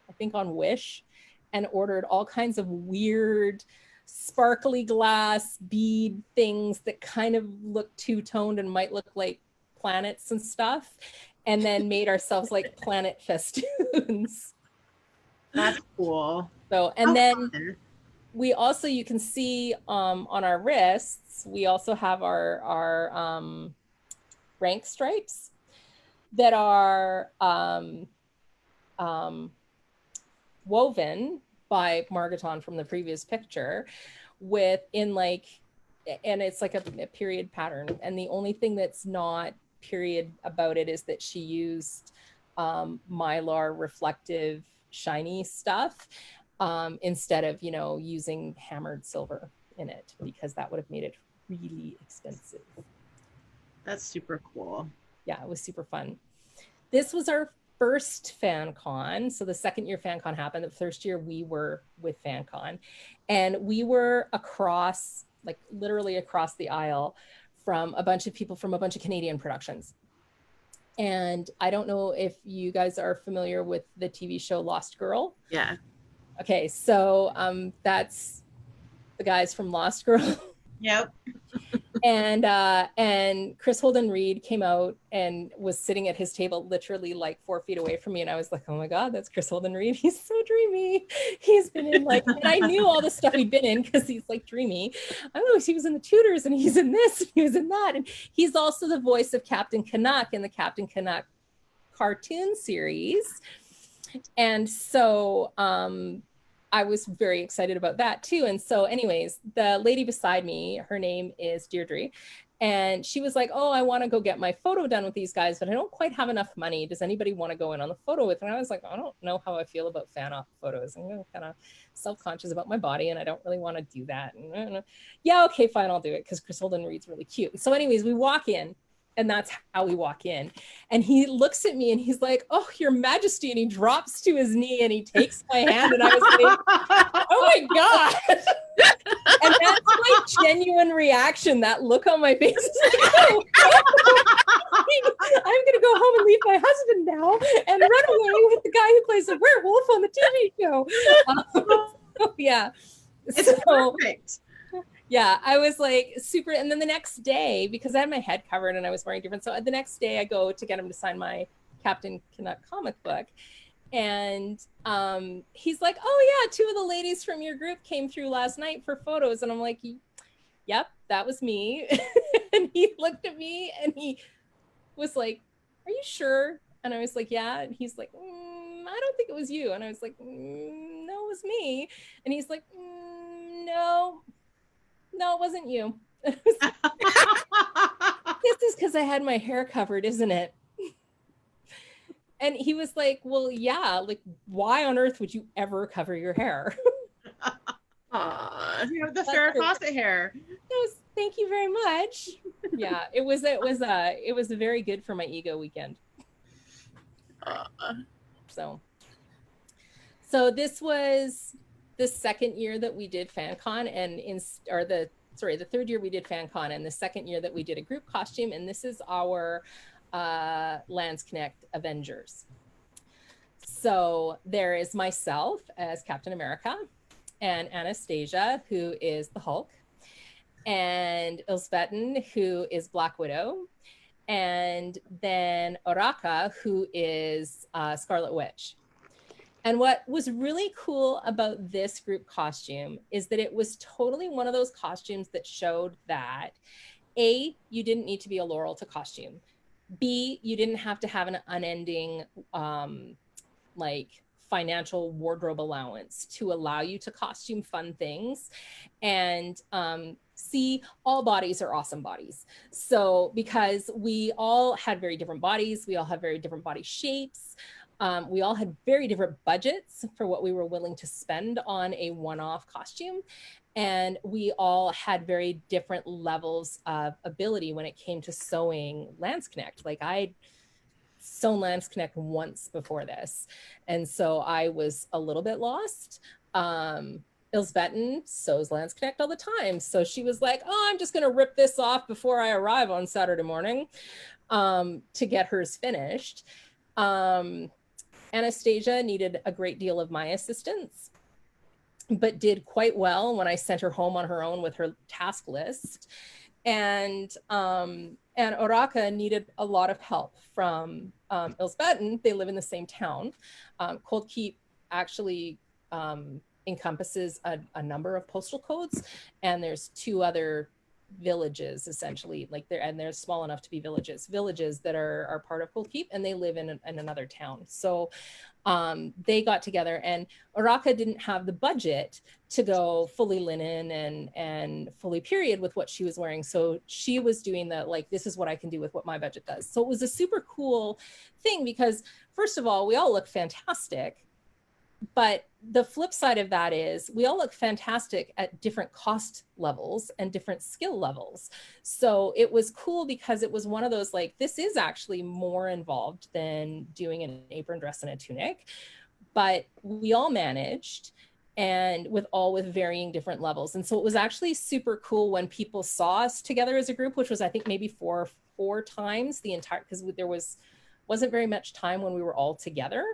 I think on Wish, and ordered all kinds of weird sparkly glass bead things that kind of look two-toned and might look like planets and stuff, and then made ourselves like planet festoons. That's cool. So, and then we also, you can see on our wrists, we also have our rank stripes that are woven by Margaton from the previous picture, and it's like a period pattern. And the only thing that's not period about it is that she used mylar reflective shiny stuff instead of, you know, using hammered silver in it, because that would have made it really expensive. That's super cool. Yeah, it was super fun. This was our first FanCon. So the second year FanCon happened. The first year we were with FanCon, and we were across, like literally across the aisle from a bunch of people from a bunch of Canadian productions. And I don't know if you guys are familiar with the TV show Lost Girl. Yeah. Okay, so that's the guys from Lost Girl. Yep. And Chris Holden Reed came out and was sitting at his table literally like 4 feet away from me, and I was like, oh my god, that's Chris Holden Reed. He's so dreamy. He's been in like, and I knew all the stuff he'd been in because he's like dreamy. I know he was in the Tudors, and he's in this, and he was in that, and he's also the voice of Captain Canuck in the Captain Canuck cartoon series. And so I was very excited about that too. And so anyways, the lady beside me, her name is Deirdre, and she was like, oh, I want to go get my photo done with these guys, but I don't quite have enough money. Does anybody want to go in on the photo with me? And I was like, I don't know how I feel about fan op photos. I'm kind of self-conscious about my body, and I don't really want to do that. And yeah, okay, fine, I'll do it, because Chris Holden Reed's really cute. So anyways, we walk in, and that's how we walk in. And he looks at me and he's like, oh, Your Majesty. And he drops to his knee and he takes my hand. And I was like, oh my God. And that's my genuine reaction. That look on my face is like, oh, I'm going to go home and leave my husband now and run away with the guy who plays the werewolf on the TV show. Yeah. It's perfect. Yeah, I was like super. And then the next day, because I had my head covered and I was wearing different, so the next day I go to get him to sign my Captain Canuck comic book. And he's like, oh yeah, 2 of the ladies from your group came through last night for photos. And I'm like, yep, that was me. And he looked at me and he was like, are you sure? And I was like, yeah. And he's like, I don't think it was you. And I was like, no, it was me. And he's like, no, it wasn't you. This is because I had my hair covered, isn't it? And he was like, well, yeah, like, why on earth would you ever cover your hair? You have the Farrah Fawcett hair. Thank you very much. Yeah, it was very good for my ego weekend. So this was the second year that we did FanCon, and the third year we did FanCon, and the second year that we did a group costume, and this is our Landsknecht Avengers. So there is myself as Captain America, and Anastasia, who is the Hulk, and Ilsvetin, who is Black Widow, and then Oraka, who is Scarlet Witch. And what was really cool about this group costume is that it was totally one of those costumes that showed that A, you didn't need to be a Laurel to costume. B, you didn't have to have an unending like financial wardrobe allowance to allow you to costume fun things. And C, all bodies are awesome bodies. So because we all had very different bodies, we all have very different body shapes. We all had very different budgets for what we were willing to spend on a one-off costume. And we all had very different levels of ability when it came to sewing Landsknecht. Like I'd sewn Landsknecht once before this. And so I was a little bit lost. Ilsvetin sews Landsknecht all the time. So she was like, oh, I'm just going to rip this off before I arrive on Saturday morning to get hers finished. Anastasia needed a great deal of my assistance, but did quite well when I sent her home on her own with her task list. And Oraka needed a lot of help from Ilsvetin. They live in the same town. Cold Keep actually encompasses a number of postal codes, and there's 2 other villages, essentially, like they're small enough to be villages that are part of Cold Keep, and they live in another town. So they got together, and Araka didn't have the budget to go fully linen and fully period with what she was wearing. So she was doing the, like, this is what I can do with what my budget does. So it was a super cool thing because, first of all, we all look fantastic. But the flip side of that is we all look fantastic at different cost levels and different skill levels. So it was cool because it was one of those, like, this is actually more involved than doing an apron dress and a tunic, but we all managed, and with varying different levels. And so it was actually super cool when people saw us together as a group, which was, I think, maybe four times the entire, because there wasn't very much time when we were all together.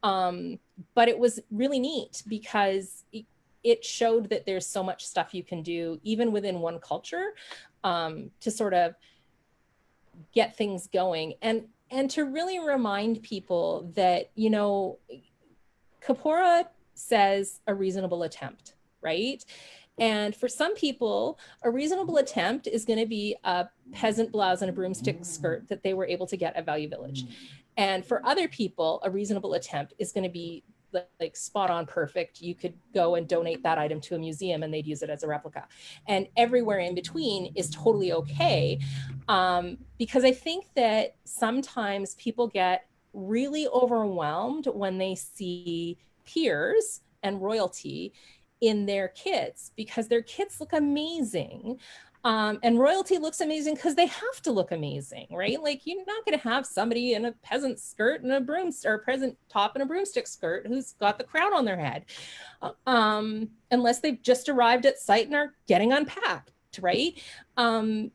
But it was really neat because it showed that there's so much stuff you can do even within one culture, to sort of get things going and to really remind people that, you know, Kapora says a reasonable attempt, right? And for some people, a reasonable attempt is going to be a peasant blouse and a broomstick skirt that they were able to get at Value Village. And for other people, a reasonable attempt is going to be like spot on perfect. You could go and donate that item to a museum and they'd use it as a replica. And everywhere in between is totally okay. Because I think that sometimes people get really overwhelmed when they see peers and royalty in their kids, because their kids look amazing. And royalty looks amazing because they have to look amazing, right? Like, you're not going to have somebody in a peasant skirt and a or a peasant top and a broomstick skirt who's got the crown on their head, unless they've just arrived at site and are getting unpacked, right?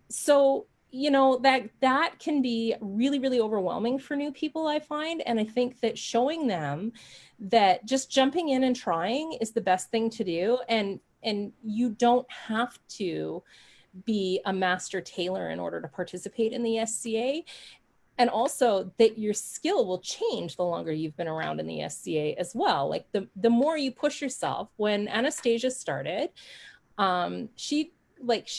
So, you know, that can be really, really overwhelming for new people, I find. And I think that showing them that just jumping in and trying is the best thing to do. And you don't have to be a master tailor in order to participate in the SCA. And also that your skill will change the longer you've been around in the SCA as well. Like the more you push yourself. When Anastasia started, she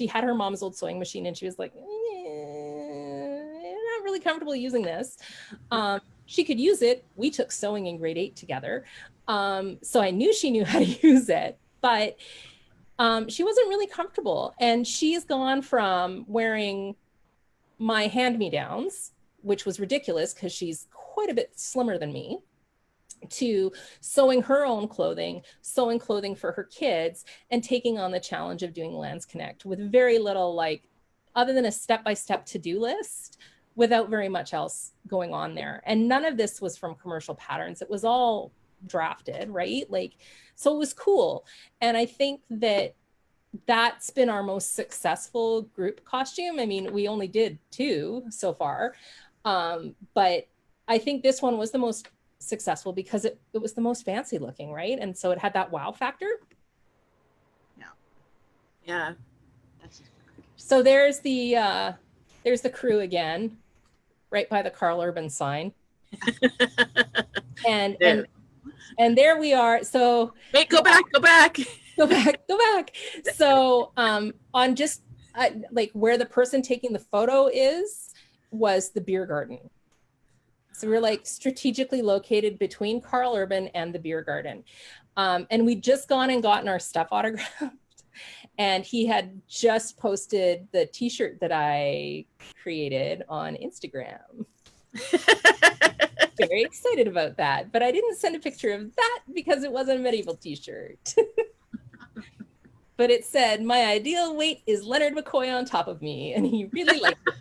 had her mom's old sewing machine and she was like, I'm not really comfortable using this. She could use it. We took sewing in grade 8 together. So I knew she knew how to use it, but she wasn't really comfortable. And she's gone from wearing my hand-me-downs, which was ridiculous because she's quite a bit slimmer than me, to sewing her own clothing, sewing clothing for her kids, and taking on the challenge of doing Lands Connect with very little, like, other than a step-by-step to-do list, without very much else going on there. And none of this was from commercial patterns. It was all drafted, right? Like, so it was cool. And I think that that's been our most successful group costume. I mean, we only did 2 so far, but I think this one was the most successful because it was the most fancy looking, right? And so it had that wow factor. Yeah. So there's the crew again, right by the Carl Urban sign. and there we are. So wait, go back. Go back. So on just like where the person taking the photo was the beer garden. So we're like strategically located between Carl Urban and the beer garden. And we'd just gone and gotten our stuff autographed. And he had just posted the t-shirt that I created on Instagram. Very excited about that. But I didn't send a picture of that because it wasn't a medieval t-shirt. But it said, my ideal weight is Leonard McCoy on top of me. And he really liked it.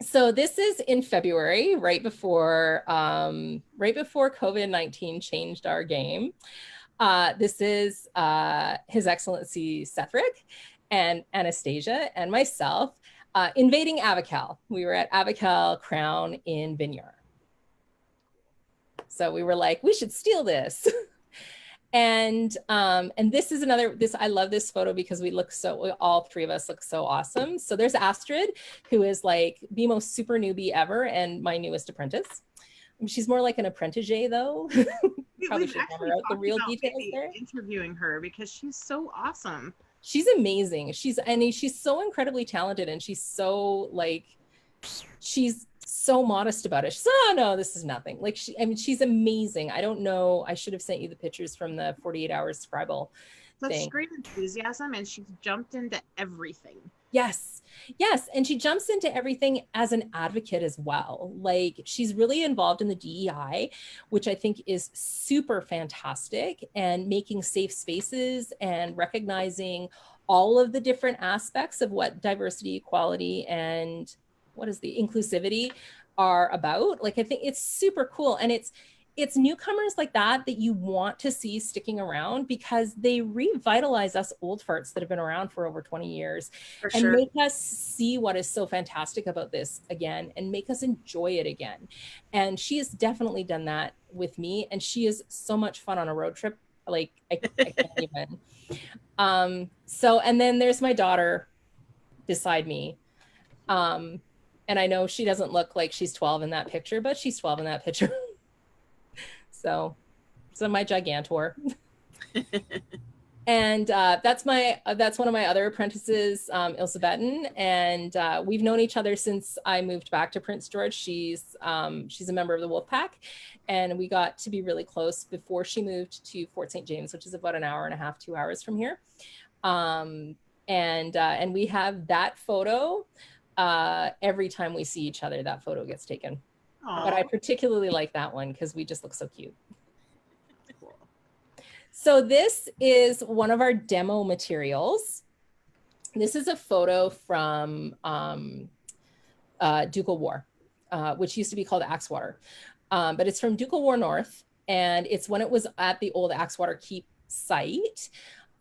So this is in February, right before COVID-19 changed our game. This is His Excellency Sethric and Anastasia and myself invading Avical. We were at Avical Crown in Vinyar. So we were like, we should steal this. And this is I love this photo because all 3 of us look so awesome. So there's Astrid, who is like the most super newbie ever and my newest apprentice. She's more like an apprentice though. Probably We've should actually hammer out the talked real about details maybe there. interviewing her because she's so awesome. She's amazing. She's so incredibly talented, and she's so like, she's so modest about it. She's, oh no, this is nothing. Like she's amazing. I don't know. I should have sent you the pictures from the 48 hours Scribble thing. Such great enthusiasm, and she's jumped into everything. Yes. Yes. And she jumps into everything as an advocate as well. Like she's really involved in the DEI, which I think is super fantastic, and making safe spaces and recognizing all of the different aspects of what diversity, equality, and what is the inclusivity are about. Like, I think it's super cool. And it's newcomers like that you want to see sticking around, because they revitalize us old farts that have been around for over 20 years For and sure. make us see what is so fantastic about this again and make us enjoy it again. And she has definitely done that with me. And she is so much fun on a road trip. Like I can't even. So, and then there's my daughter beside me. And I know she doesn't look like she's 12 in that picture, but she's 12 in that picture. So my gigantor. And that's one of my other apprentices, Ilse Betten, and we've known each other since I moved back to Prince George. She's a member of the Wolf Pack, and we got to be really close before she moved to Fort St. James, which is about an hour and a half, 2 hours from here. And we have that photo every time we see each other. That photo gets taken. Aww. But I particularly like that one because we just look so cute. So this is one of our demo materials. This is a photo from Ducal War, which used to be called Axewater. But it's from Ducal War North, and it's when it was at the old Axewater Keep site.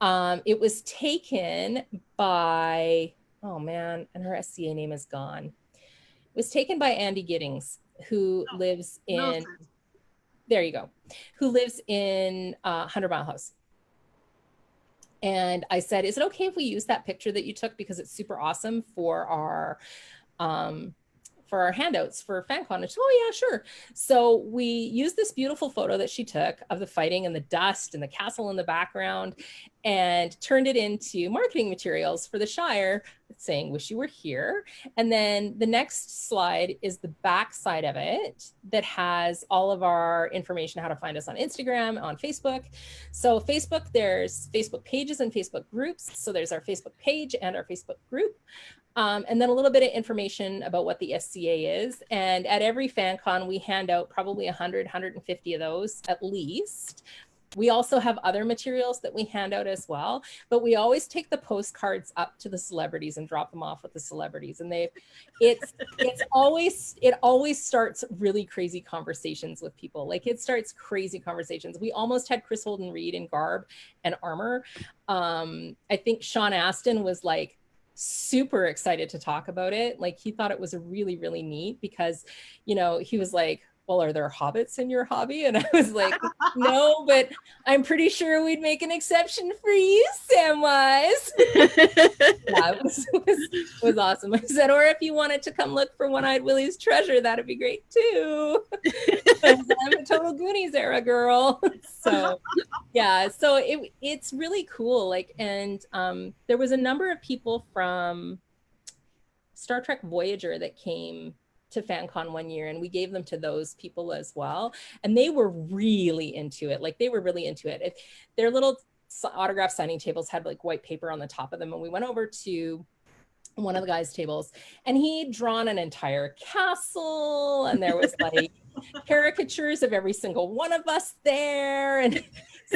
It was taken by, oh man, and her SCA name is gone. It was taken by Andy Giddings, who lives in, there you go, who lives in 100 Mile House. And I said, is it okay if we use that picture that you took, because it's super awesome for our handouts for FanCon? And she said, oh yeah, sure. So we used this beautiful photo that she took of the fighting and the dust and the castle in the background, and turned it into marketing materials for the Shire, saying, wish you were here. And then the next slide is the back side of it that has all of our information, how to find us on Instagram, on Facebook. So Facebook, there's Facebook pages and Facebook groups. So there's our Facebook page and our Facebook group. And then a little bit of information about what the SCA is. And at every FanCon, we hand out probably 100, 150 of those at least. We also have other materials that we hand out as well, but we always take the postcards up to the celebrities and drop them off with the celebrities. And it always starts really crazy conversations with people. Like, it starts crazy conversations. We almost had Chris Holden Reed in garb and armor. I think Sean Astin was like super excited to talk about it. Like, he thought it was really, really neat because, you know, he was like, well, are there hobbits in your hobby? And I was like, no, but I'm pretty sure we'd make an exception for you, Samwise. Yeah, it was awesome. I said, or if you wanted to come look for One-Eyed Willie's treasure, that'd be great too. I'm a total Goonies era girl. So yeah, so it's really cool. Like, and there was a number of people from Star Trek Voyager that came to FanCon one year, and we gave them to those people as well. And they were really into it. Like, they were really into it. Their little autograph signing tables had like white paper on the top of them. And we went over to one of the guys' tables, and he'd drawn an entire castle, and there was like caricatures of every single one of us there. And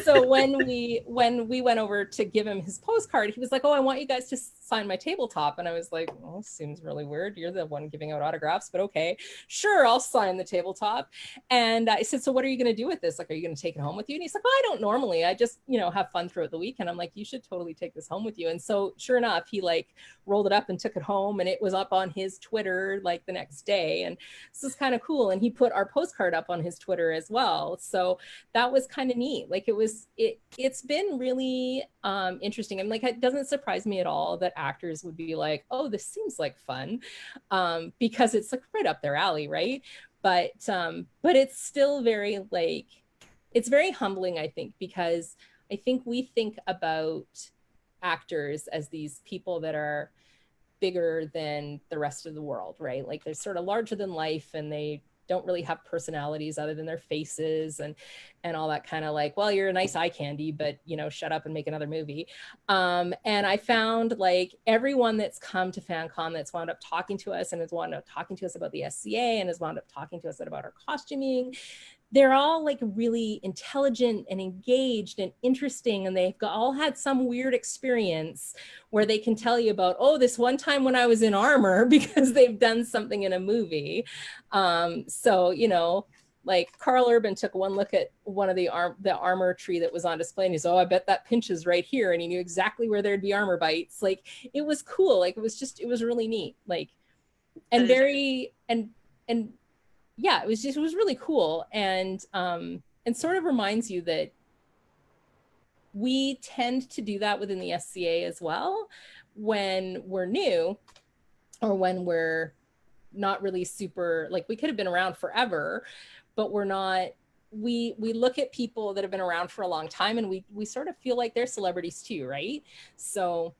so when we went over to give him his postcard, he was like, oh, I want you guys to sign my tabletop. And I was like, well, seems really weird. You're the one giving out autographs, but okay, sure, I'll sign the tabletop. And I said, so what are you going to do with this? Like, are you going to take it home with you? And he's like, well, I don't normally. I just, you know, have fun throughout the week. And I'm like, you should totally take this home with you. And so sure enough, he like rolled it up and took it home, and it was up on his Twitter like the next day. And this is kind of cool. And he put our postcard up on his Twitter as well. So that was kind of neat. Like, it's been really interesting. And like, it doesn't surprise me at all that actors would be like, oh, this seems like fun, because it's like right up their alley, right? But it's still very like, it's very humbling, I think, because I think we think about actors as these people that are bigger than the rest of the world, right? Like they're sort of larger than life, and they don't really have personalities other than their faces and all that kind of like, well, you're a nice eye candy, but you know, shut up and make another movie. And I found like everyone that's come to FanCon that's wound up talking to us and has wound up talking to us about the SCA and has wound up talking to us about our costuming, they're all like really intelligent and engaged and interesting, and they've all had some weird experience where they can tell you about, oh, this one time when I was in armor, because they've done something in a movie. So, you know, like Carl Urban took one look at one of the armor tree that was on display, and he's, oh, I bet that pinches right here, and he knew exactly where there'd be armor bites. Like it was cool. Like it was really neat. Like, and very and yeah, it was really cool, and sort of reminds you that we tend to do that within the SCA as well when we're new, or when we're not really super, like we could have been around forever, but we're not. We look at people that have been around for a long time, and we sort of feel like they're celebrities too, right? So,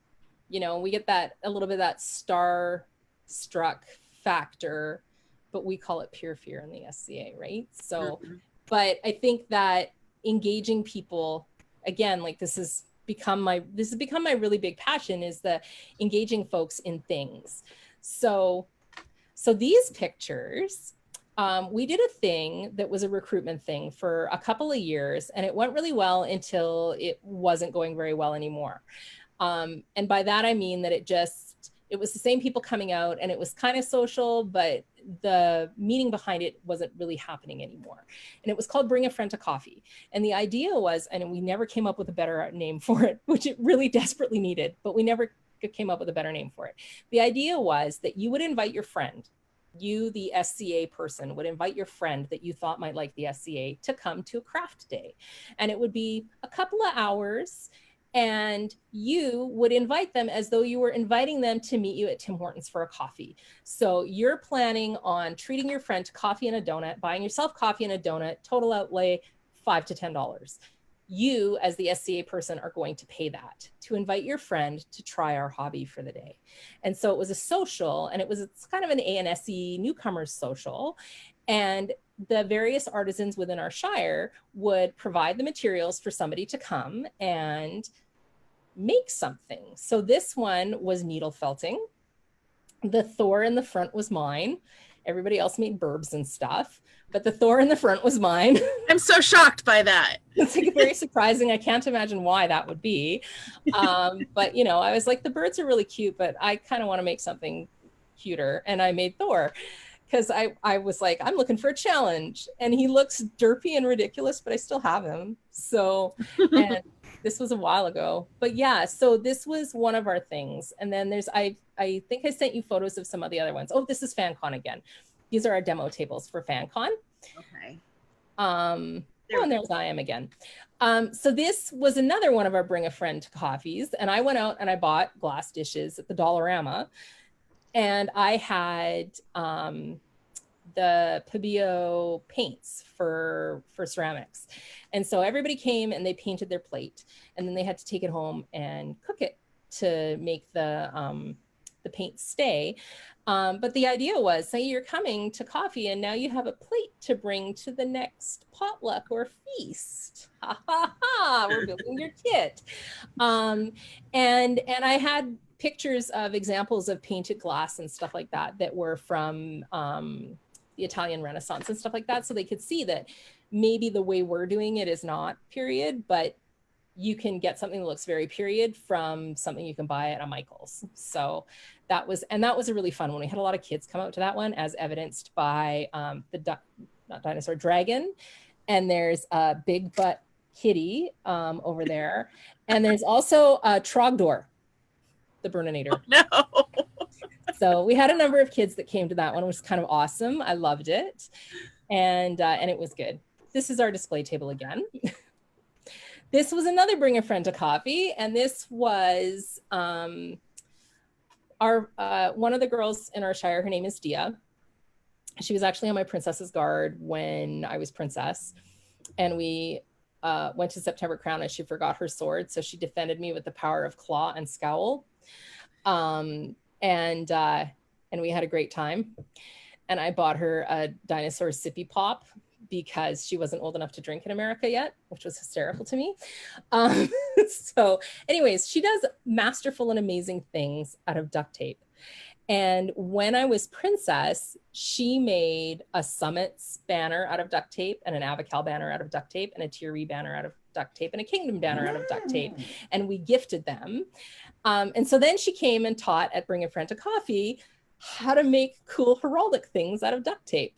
you know, we get that a little bit of that star-struck factor, but we call it pure fear in the SCA, right? So, but I think that engaging people, again, like this has become my really big passion, is the engaging folks in things. So these pictures, we did a thing that was a recruitment thing for a couple of years, and it went really well until it wasn't going very well anymore. And by that, I mean that it was the same people coming out, and it was kind of social, but the meaning behind it wasn't really happening anymore. And it was called Bring a Friend to Coffee. And the idea was, and we never came up with a better name for it, which it really desperately needed, but we never came up with a better name for it. The idea was that you would invite your friend, you, the SCA person, would invite your friend that you thought might like the SCA to come to a craft day. And it would be a couple of hours, and you would invite them as though you were inviting them to meet you at Tim Hortons for a coffee. So you're planning on treating your friend to coffee and a donut, buying yourself coffee and a donut, total outlay $5 to $10. You, as the SCA person, are going to pay that to invite your friend to try our hobby for the day. And so it was a social, and it's kind of an ANSE newcomers social. And the various artisans within our Shire would provide the materials for somebody to come and make something. So this one was needle felting. The Thor in the front was mine. Everybody else made burbs and stuff, but the Thor in the front was mine. I'm so shocked by that. It's like very surprising. I can't imagine why that would be. But you know, I was like, the birds are really cute, but I kind of want to make something cuter. And I made Thor, because I was like, I'm looking for a challenge, and he looks derpy and ridiculous, but I still have him. So, and this was a while ago, but yeah, so this was one of our things. And then I think I sent you photos of some of the other ones. Oh, this is FanCon again. These are our demo tables for FanCon. Okay. And there's I am again. So this was another one of our Bring a Friend to coffees. And I went out and I bought glass dishes at the Dollarama. And I had the Pabio paints for ceramics. And so everybody came and they painted their plate, and then they had to take it home and cook it to make the paint stay. But the idea was, say you're coming to coffee and now you have a plate to bring to the next potluck or feast. Ha ha ha, we're building your kit. And I had pictures of examples of painted glass and stuff like that were from the Italian Renaissance and stuff like that. So they could see that maybe the way we're doing it is not period, but you can get something that looks very period from something you can buy at a Michael's. So that was a really fun one. We had a lot of kids come out to that one, as evidenced by not dinosaur, dragon. And there's a big butt kitty over there. And there's also a Trogdor, the Burninator. Oh, no. So we had a number of kids that came to that one, which was kind of awesome. I loved it. And it was good. This is our display table again. This was another Bring a Friend to Coffee. And this was our one of the girls in our Shire. Her name is Dia. She was actually on my princess's guard when I was princess, and we went to September Crown, and she forgot her sword, so she defended me with the power of claw and scowl. Um, and we had a great time. And I bought her a dinosaur sippy pop because she wasn't old enough to drink in America yet, which was hysterical to me. Um, so, anyways, she does masterful and amazing things out of duct tape. And when I was princess, she made a Summits banner out of duct tape, and an Avocal banner out of duct tape, and a Tiri banner out of duct tape, and a Kingdom banner out of duct tape. And we gifted them. And so then she came and taught at Bring a Friend to Coffee how to make cool heraldic things out of duct tape.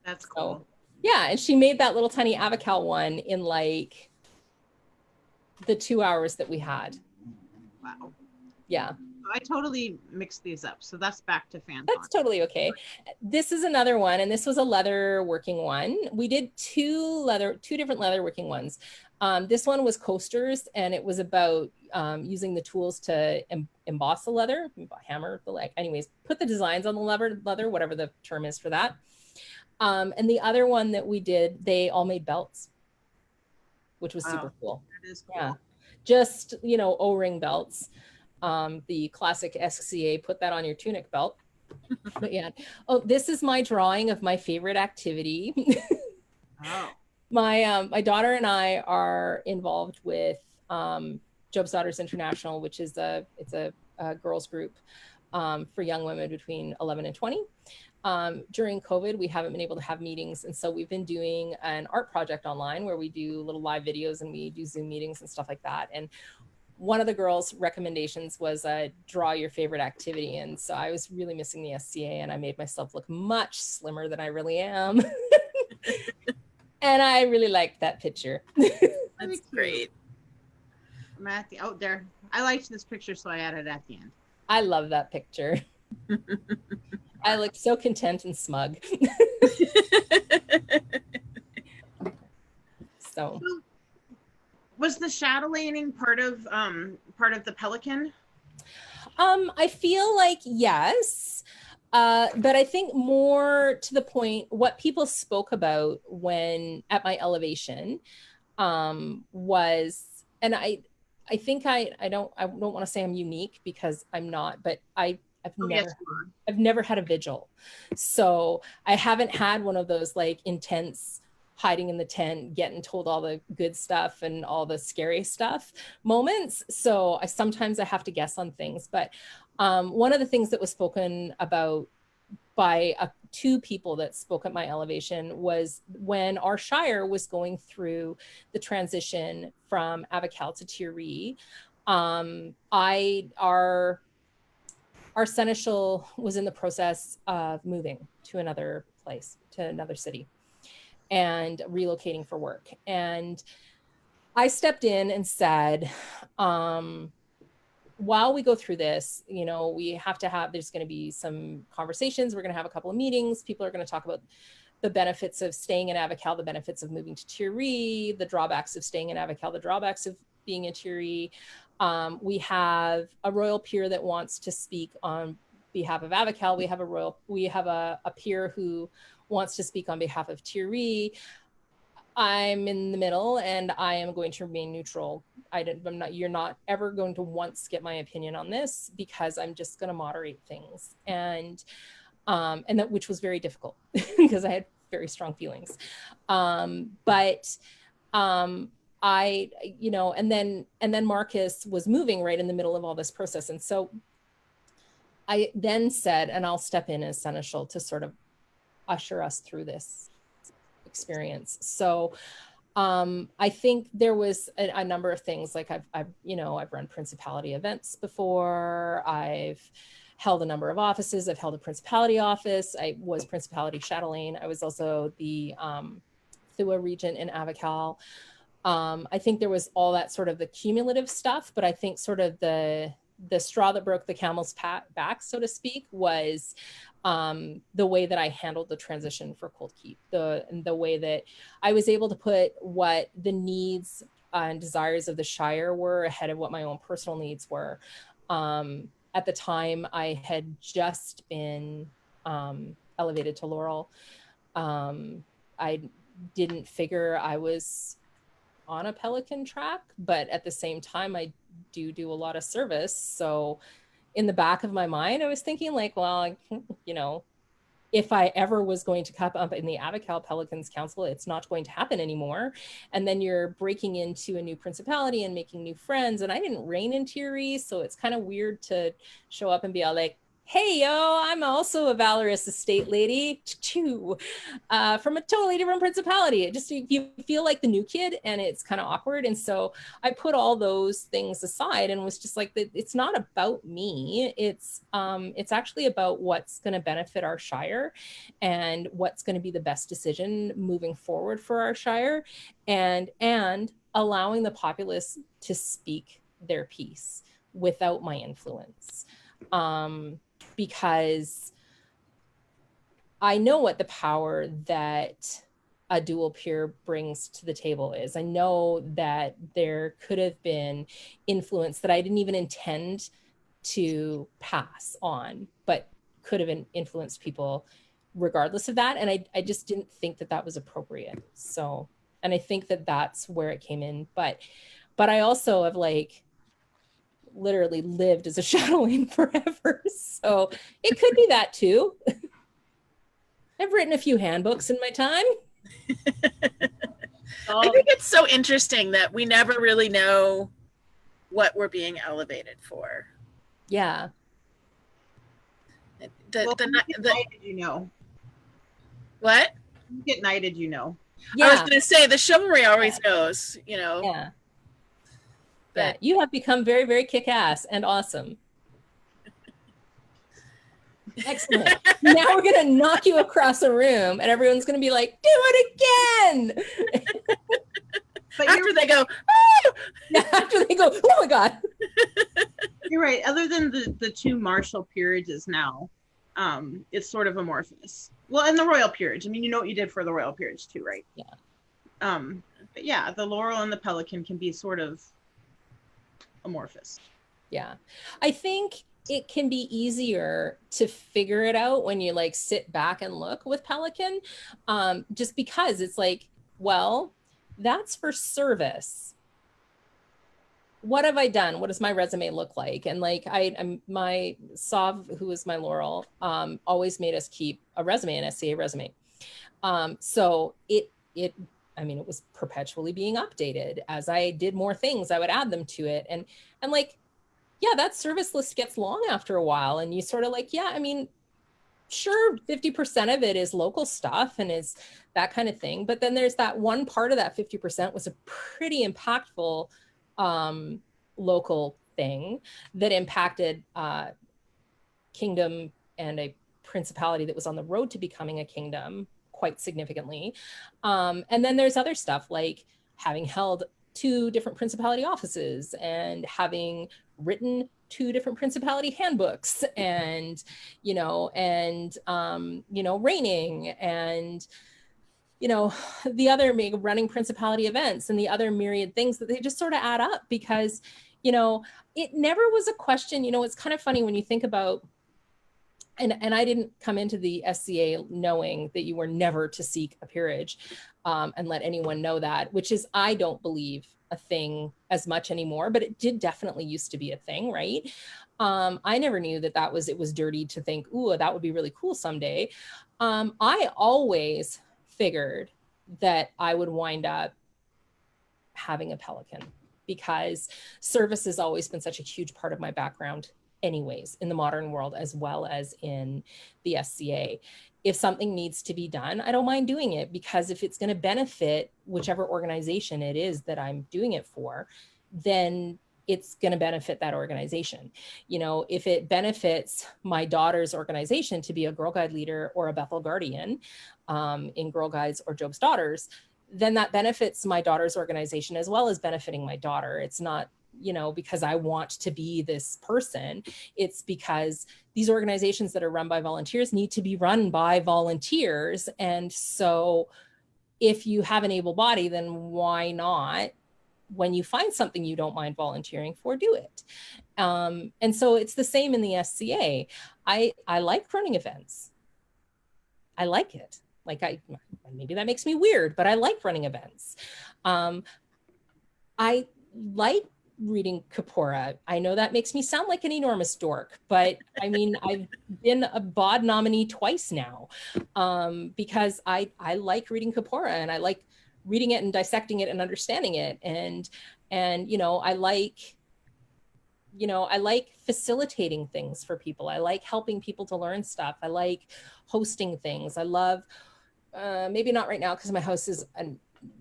That's cool. So, yeah, and she made that little tiny Avocal one in like the 2 hours that we had. Wow. Yeah. I totally mixed these up. So that's back to fan. That's totally okay. This is another one, and this was a leather working one. We did two different leather working ones. This one was coasters, and it was about using the tools to emboss the leather, hammer the leg. Anyways, put the designs on the leather, whatever the term is for that. And the other one that we did, they all made belts, which was super cool. That is cool. Yeah, just O-ring belts. The classic SCA, put that on your tunic belt. But yeah. Oh, this is my drawing of my favorite activity. Oh. My daughter and I are involved with Job's Daughters International, which is a girls group for young women between 11 and 20. During COVID, we haven't been able to have meetings. And so we've been doing an art project online where we do little live videos and we do Zoom meetings and stuff like that. And one of the girls' recommendations was draw your favorite activity. And so I was really missing the SCA, and I made myself look much slimmer than I really am. And I really liked that picture. That's great. I'm at the out there. I liked this picture, so I added it at the end. I love that picture. I looked so content and smug. So was the chatelaine part of the Pelican? I feel like yes. But I think more to the point, what people spoke about when at my elevation was, and I think I don't want to say I'm unique because I'm not, but I've never had a vigil. So I haven't had one of those like intense hiding in the tent, getting told all the good stuff and all the scary stuff moments. So sometimes I have to guess on things. But one of the things that was spoken about by two people that spoke at my elevation was when our Shire was going through the transition from Avocal to Tiri. Our seneschal was in the process of moving to another place, to another city, and relocating for work. And I stepped in and said, while we go through this, there's going to be some conversations. We're going to have a couple of meetings. People are going to talk about the benefits of staying in Avocal, the benefits of moving to Tiri, the drawbacks of staying in Avocal, the drawbacks of being in Tiri. We have a royal peer that wants to speak on behalf of Avocal. We have a peer who wants to speak on behalf of Tiri. I'm in the middle, and I am going to remain neutral. You're not ever going to once get my opinion on this, because I'm just going to moderate things. And that, which was very difficult because I had very strong feelings. And then Marcus was moving right in the middle of all this process. And so I then said, and I'll step in as seneschal to sort of usher us through this experience. So I think there was a number of things, like I've run principality events before. I've held a number of offices. I've held a principality office. I was principality chatelaine. I was also the Thua regent in Avocal. I think there was all that sort of the cumulative stuff, but I think sort of the straw that broke the camel's back, so to speak, was the way that I handled the transition for Cold Keep, the way that I was able to put what the needs and desires of the Shire were ahead of what my own personal needs were. At the time, I had just been elevated to Laurel. I didn't figure I was on a Pelican track, but at the same time, I do a lot of service. So in the back of my mind, I was thinking like, well, you know, if I ever was going to come up in the Avical Pelicans Council, it's not going to happen anymore. And then you're breaking into a new principality and making new friends. And I didn't reign in Tieri, so it's kind of weird to show up and be all like, hey, yo, I'm also a valorous estate lady from a totally different principality. It just, you feel like the new kid, and it's kind of awkward. And so I put all those things aside and was just like, it's not about me. It's actually about what's going to benefit our Shire and what's going to be the best decision moving forward for our Shire, and allowing the populace to speak their piece without my influence. Because I know what the power that a dual peer brings to the table is. I know that there could have been influence that I didn't even intend to pass on, but could have influenced people regardless of that. And I just didn't think that that was appropriate. So, and I think that that's where it came in. But I also have like literally lived as a shadowling forever. So it could be that too. I've written a few handbooks in my time. I think it's so interesting that we never really know what we're being elevated for. Yeah. Knighted, you know. What? You get knighted, you know. Yeah. I was going to say the chivalry always knows, you know. Yeah. Yeah, you have become very, very kick-ass and awesome. Excellent. Now we're going to knock you across a room and everyone's going to be like, do it again. But after they go, oh! After they go, oh my God. You're right. Other than the two martial peerages now, it's sort of amorphous. Well, and the royal peerage. I mean, you know what you did for the royal peerage too, right? Yeah. But yeah, the laurel and the pelican can be sort of amorphous. Yeah. I think it can be easier to figure it out when you like sit back and look with pelican, just because it's like, well, that's for service. What have I done? What does my resume look like? And like I'm my Sav, who is my laurel, always made us keep a resume, an SCA resume. So it was perpetually being updated. As I did more things, I would add them to it. And like, yeah, that service list gets long after a while. And you sort of like, yeah, I mean, sure, 50% of it is local stuff and is that kind of thing. But then there's that one part of that 50% was a pretty impactful local thing that impacted kingdom and a principality that was on the road to becoming a kingdom quite significantly. And then there's other stuff like having held 2 different principality offices and having written 2 different principality handbooks and, reigning and, the other running principality events and the other myriad things that they just sort of add up because, it never was a question, it's kind of funny when you think about, and I didn't come into the SCA knowing that you were never to seek a peerage and let anyone know that, which is, I don't believe a thing as much anymore, but it did definitely used to be a thing, right? I never knew that it was dirty to think, ooh, that would be really cool someday. I always figured that I would wind up having a pelican because service has always been such a huge part of my background anyways, in the modern world, as well as in the SCA. If something needs to be done, I don't mind doing it because if it's going to benefit whichever organization it is that I'm doing it for, then it's going to benefit that organization. If it benefits my daughter's organization to be a Girl Guide leader or a Bethel Guardian in Girl Guides or Job's Daughters, then that benefits my daughter's organization as well as benefiting my daughter. It's not, because I want to be this person. It's because these organizations that are run by volunteers need to be run by volunteers. And so if you have an able body, then why not, when you find something you don't mind volunteering for, do it. And so it's the same in the SCA. I like running events. like it. Like maybe that makes me weird, but I like running events. I like reading Kapora. I know that makes me sound like an enormous dork, but I mean, I've been a BOD nominee twice now, because I like reading Kapora, and I like reading it and dissecting it and understanding it. And I like facilitating things for people. I like helping people to learn stuff. I like hosting things. I love, maybe not right now because my house is a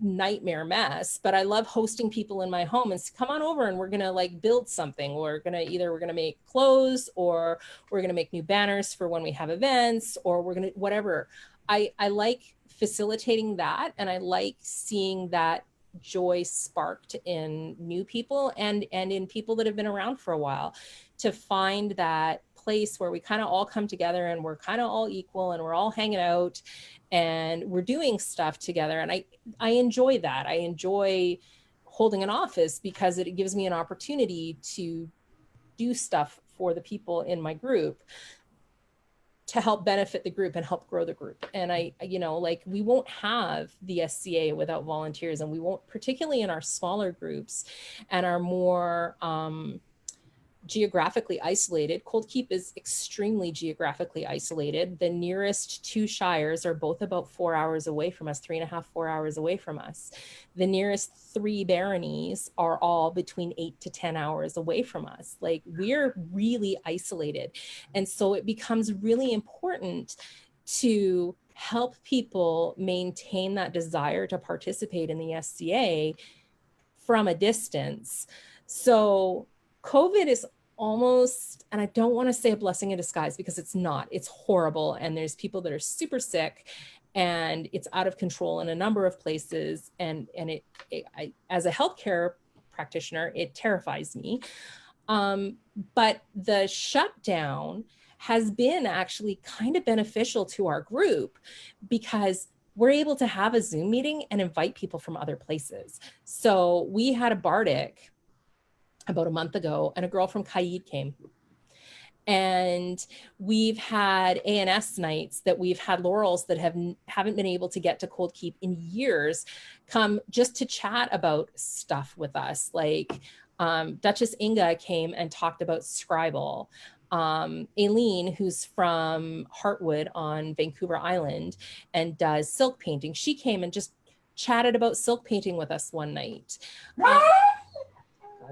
nightmare mess, but I love hosting people in my home and come on over and we're going to like build something. We're going to make clothes, or we're going to make new banners for when we have events, or we're going to whatever. I like facilitating that, and I like seeing that joy sparked in new people and in people that have been around for a while, to find that place where we kind of all come together and we're kind of all equal and we're all hanging out and we're doing stuff together. And I enjoy that. I enjoy holding an office because it gives me an opportunity to do stuff for the people in my group to help benefit the group and help grow the group. And we won't have the SCA without volunteers, and we won't, particularly in our smaller groups and our more geographically isolated. Cold Keep is extremely geographically isolated. The nearest two shires are both about 4 hours away from us, 3.5, 4 hours away from us. The nearest 3 baronies are all between 8 to 10 hours away from us. Like, we're really isolated. And so it becomes really important to help people maintain that desire to participate in the SCA from a distance. So COVID is almost, and I don't want to say a blessing in disguise because it's not, it's horrible. And there's people that are super sick and it's out of control in a number of places. And I, as a healthcare practitioner, it terrifies me. But the shutdown has been actually kind of beneficial to our group because we're able to have a Zoom meeting and invite people from other places. So we had a Bardic about a month ago, and a girl from Kaid came. And we've had ANS nights that we've had Laurels that haven't been able to get to Cold Keep in years come just to chat about stuff with us. Like Duchess Inga came and talked about Scribble. Aileen, who's from Heartwood on Vancouver Island and does silk painting, she came and just chatted about silk painting with us one night.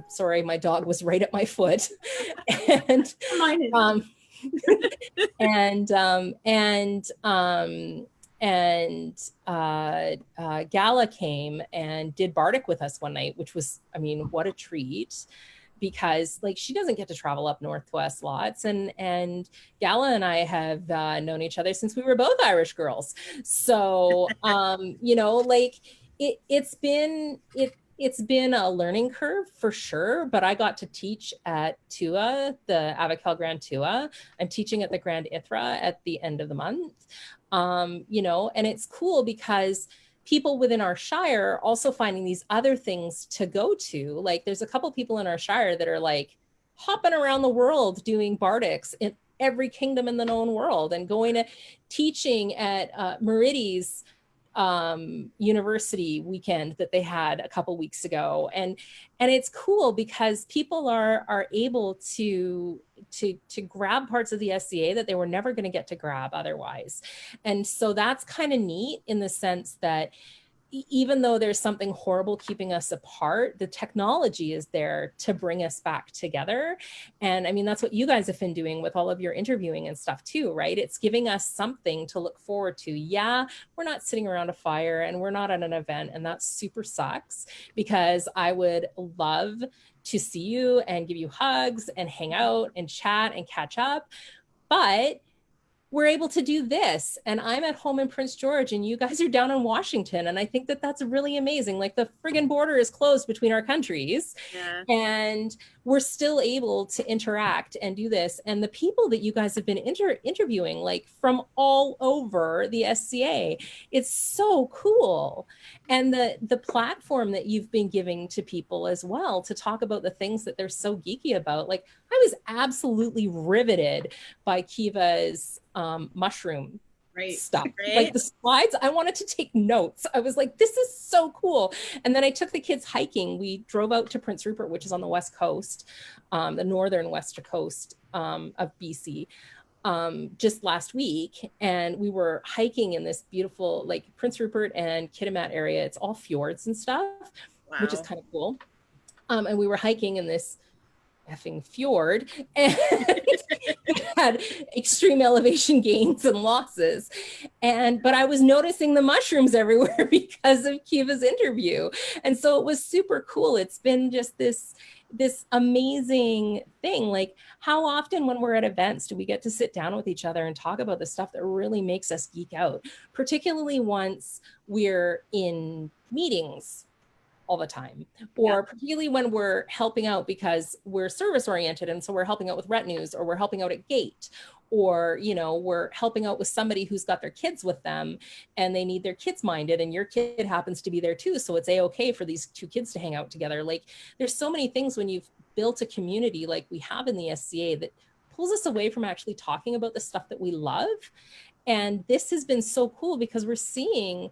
Sorry, my dog was right at my foot. And Gala came and did Bardic with us one night, which was, I mean, what a treat, because like she doesn't get to travel up north to us lots, and Gala and I have known each other since we were both Irish girls. So like it's been a learning curve for sure, but I got to teach at Tua, the Avakel Grand Tua. I'm teaching at the Grand Ithra at the end of the month. And it's cool because people within our Shire are also finding these other things to go to. Like there's a couple people in our Shire that are like hopping around the world doing Bardics in every kingdom in the known world and going to teaching at Meridi's university weekend that they had a couple weeks ago. And it's cool because people are able to grab parts of the SCA that they were never going to get to grab otherwise. And so that's kind of neat in the sense that even though there's something horrible keeping us apart, the technology is there to bring us back together. And I mean, that's what you guys have been doing with all of your interviewing and stuff too, right? It's giving us something to look forward to. Yeah, we're not sitting around a fire and we're not at an event, and that super sucks because I would love to see you and give you hugs and hang out and chat and catch up. But we're able to do this, and I'm at home in Prince George and you guys are down in Washington. And I think that that's really amazing. Like the friggin' border is closed between our countries, and we're still able to interact and do this. And the people that you guys have been interviewing, like from all over the SCA, it's so cool. And the platform that you've been giving to people as well to talk about the things that they're so geeky about. Like I was absolutely riveted by Kiva's mushroom Right. stuff. Right. Like the slides, I wanted to take notes. I was like, this is so cool. And then I took the kids hiking. We drove out to Prince Rupert, which is on the west coast, the northern west coast of BC, just last week. And we were hiking in this beautiful, like Prince Rupert and Kitimat area. It's all fjords and stuff, Wow. which is kind of cool. And we were hiking in this effing fjord, and we had extreme elevation gains and losses. But I was noticing the mushrooms everywhere because of Kiva's interview. And so it was super cool. It's been just this amazing thing. Like, how often when we're at events do we get to sit down with each other and talk about the stuff that really makes us geek out, particularly once we're in meetings all the time, or particularly when we're helping out because we're service oriented, and so we're helping out with retinues, or we're helping out at gate, or we're helping out with somebody who's got their kids with them and they need their kids minded, and your kid happens to be there too, so it's a-okay for these two kids to hang out together. Like, there's so many things when you've built a community like we have in the SCA that pulls us away from actually talking about the stuff that we love. And this has been so cool because we're seeing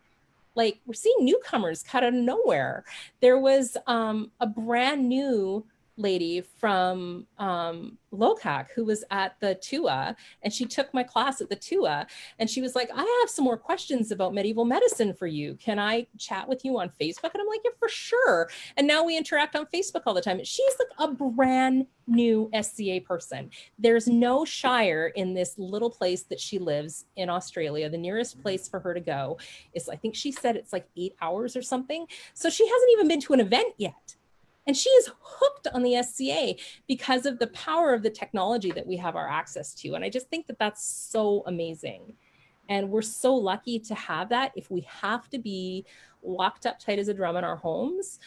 newcomers cut out of nowhere. There was a brand new lady from Locac who was at the TUA, and she took my class at the TUA, and she was like, I have some more questions about medieval medicine for you. Can I chat with you on Facebook? And I'm like, yeah, for sure. And now we interact on Facebook all the time. She's like a brand new SCA person. There's no Shire in this little place that she lives in Australia. The nearest place for her to go is, I think she said it's like 8 hours or something. So she hasn't even been to an event yet. And she is hooked on the SCA because of the power of the technology that we have our access to. And I just think that that's so amazing. And we're so lucky to have that. If we have to be locked up tight as a drum in our homes,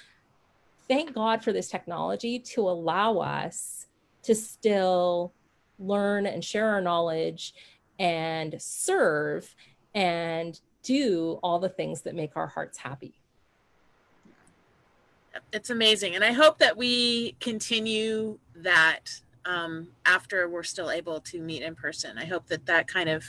thank God for this technology to allow us to still learn and share our knowledge and serve and do all the things that make our hearts happy. It's amazing. And I hope that we continue that after we're still able to meet in person. I hope that kind of,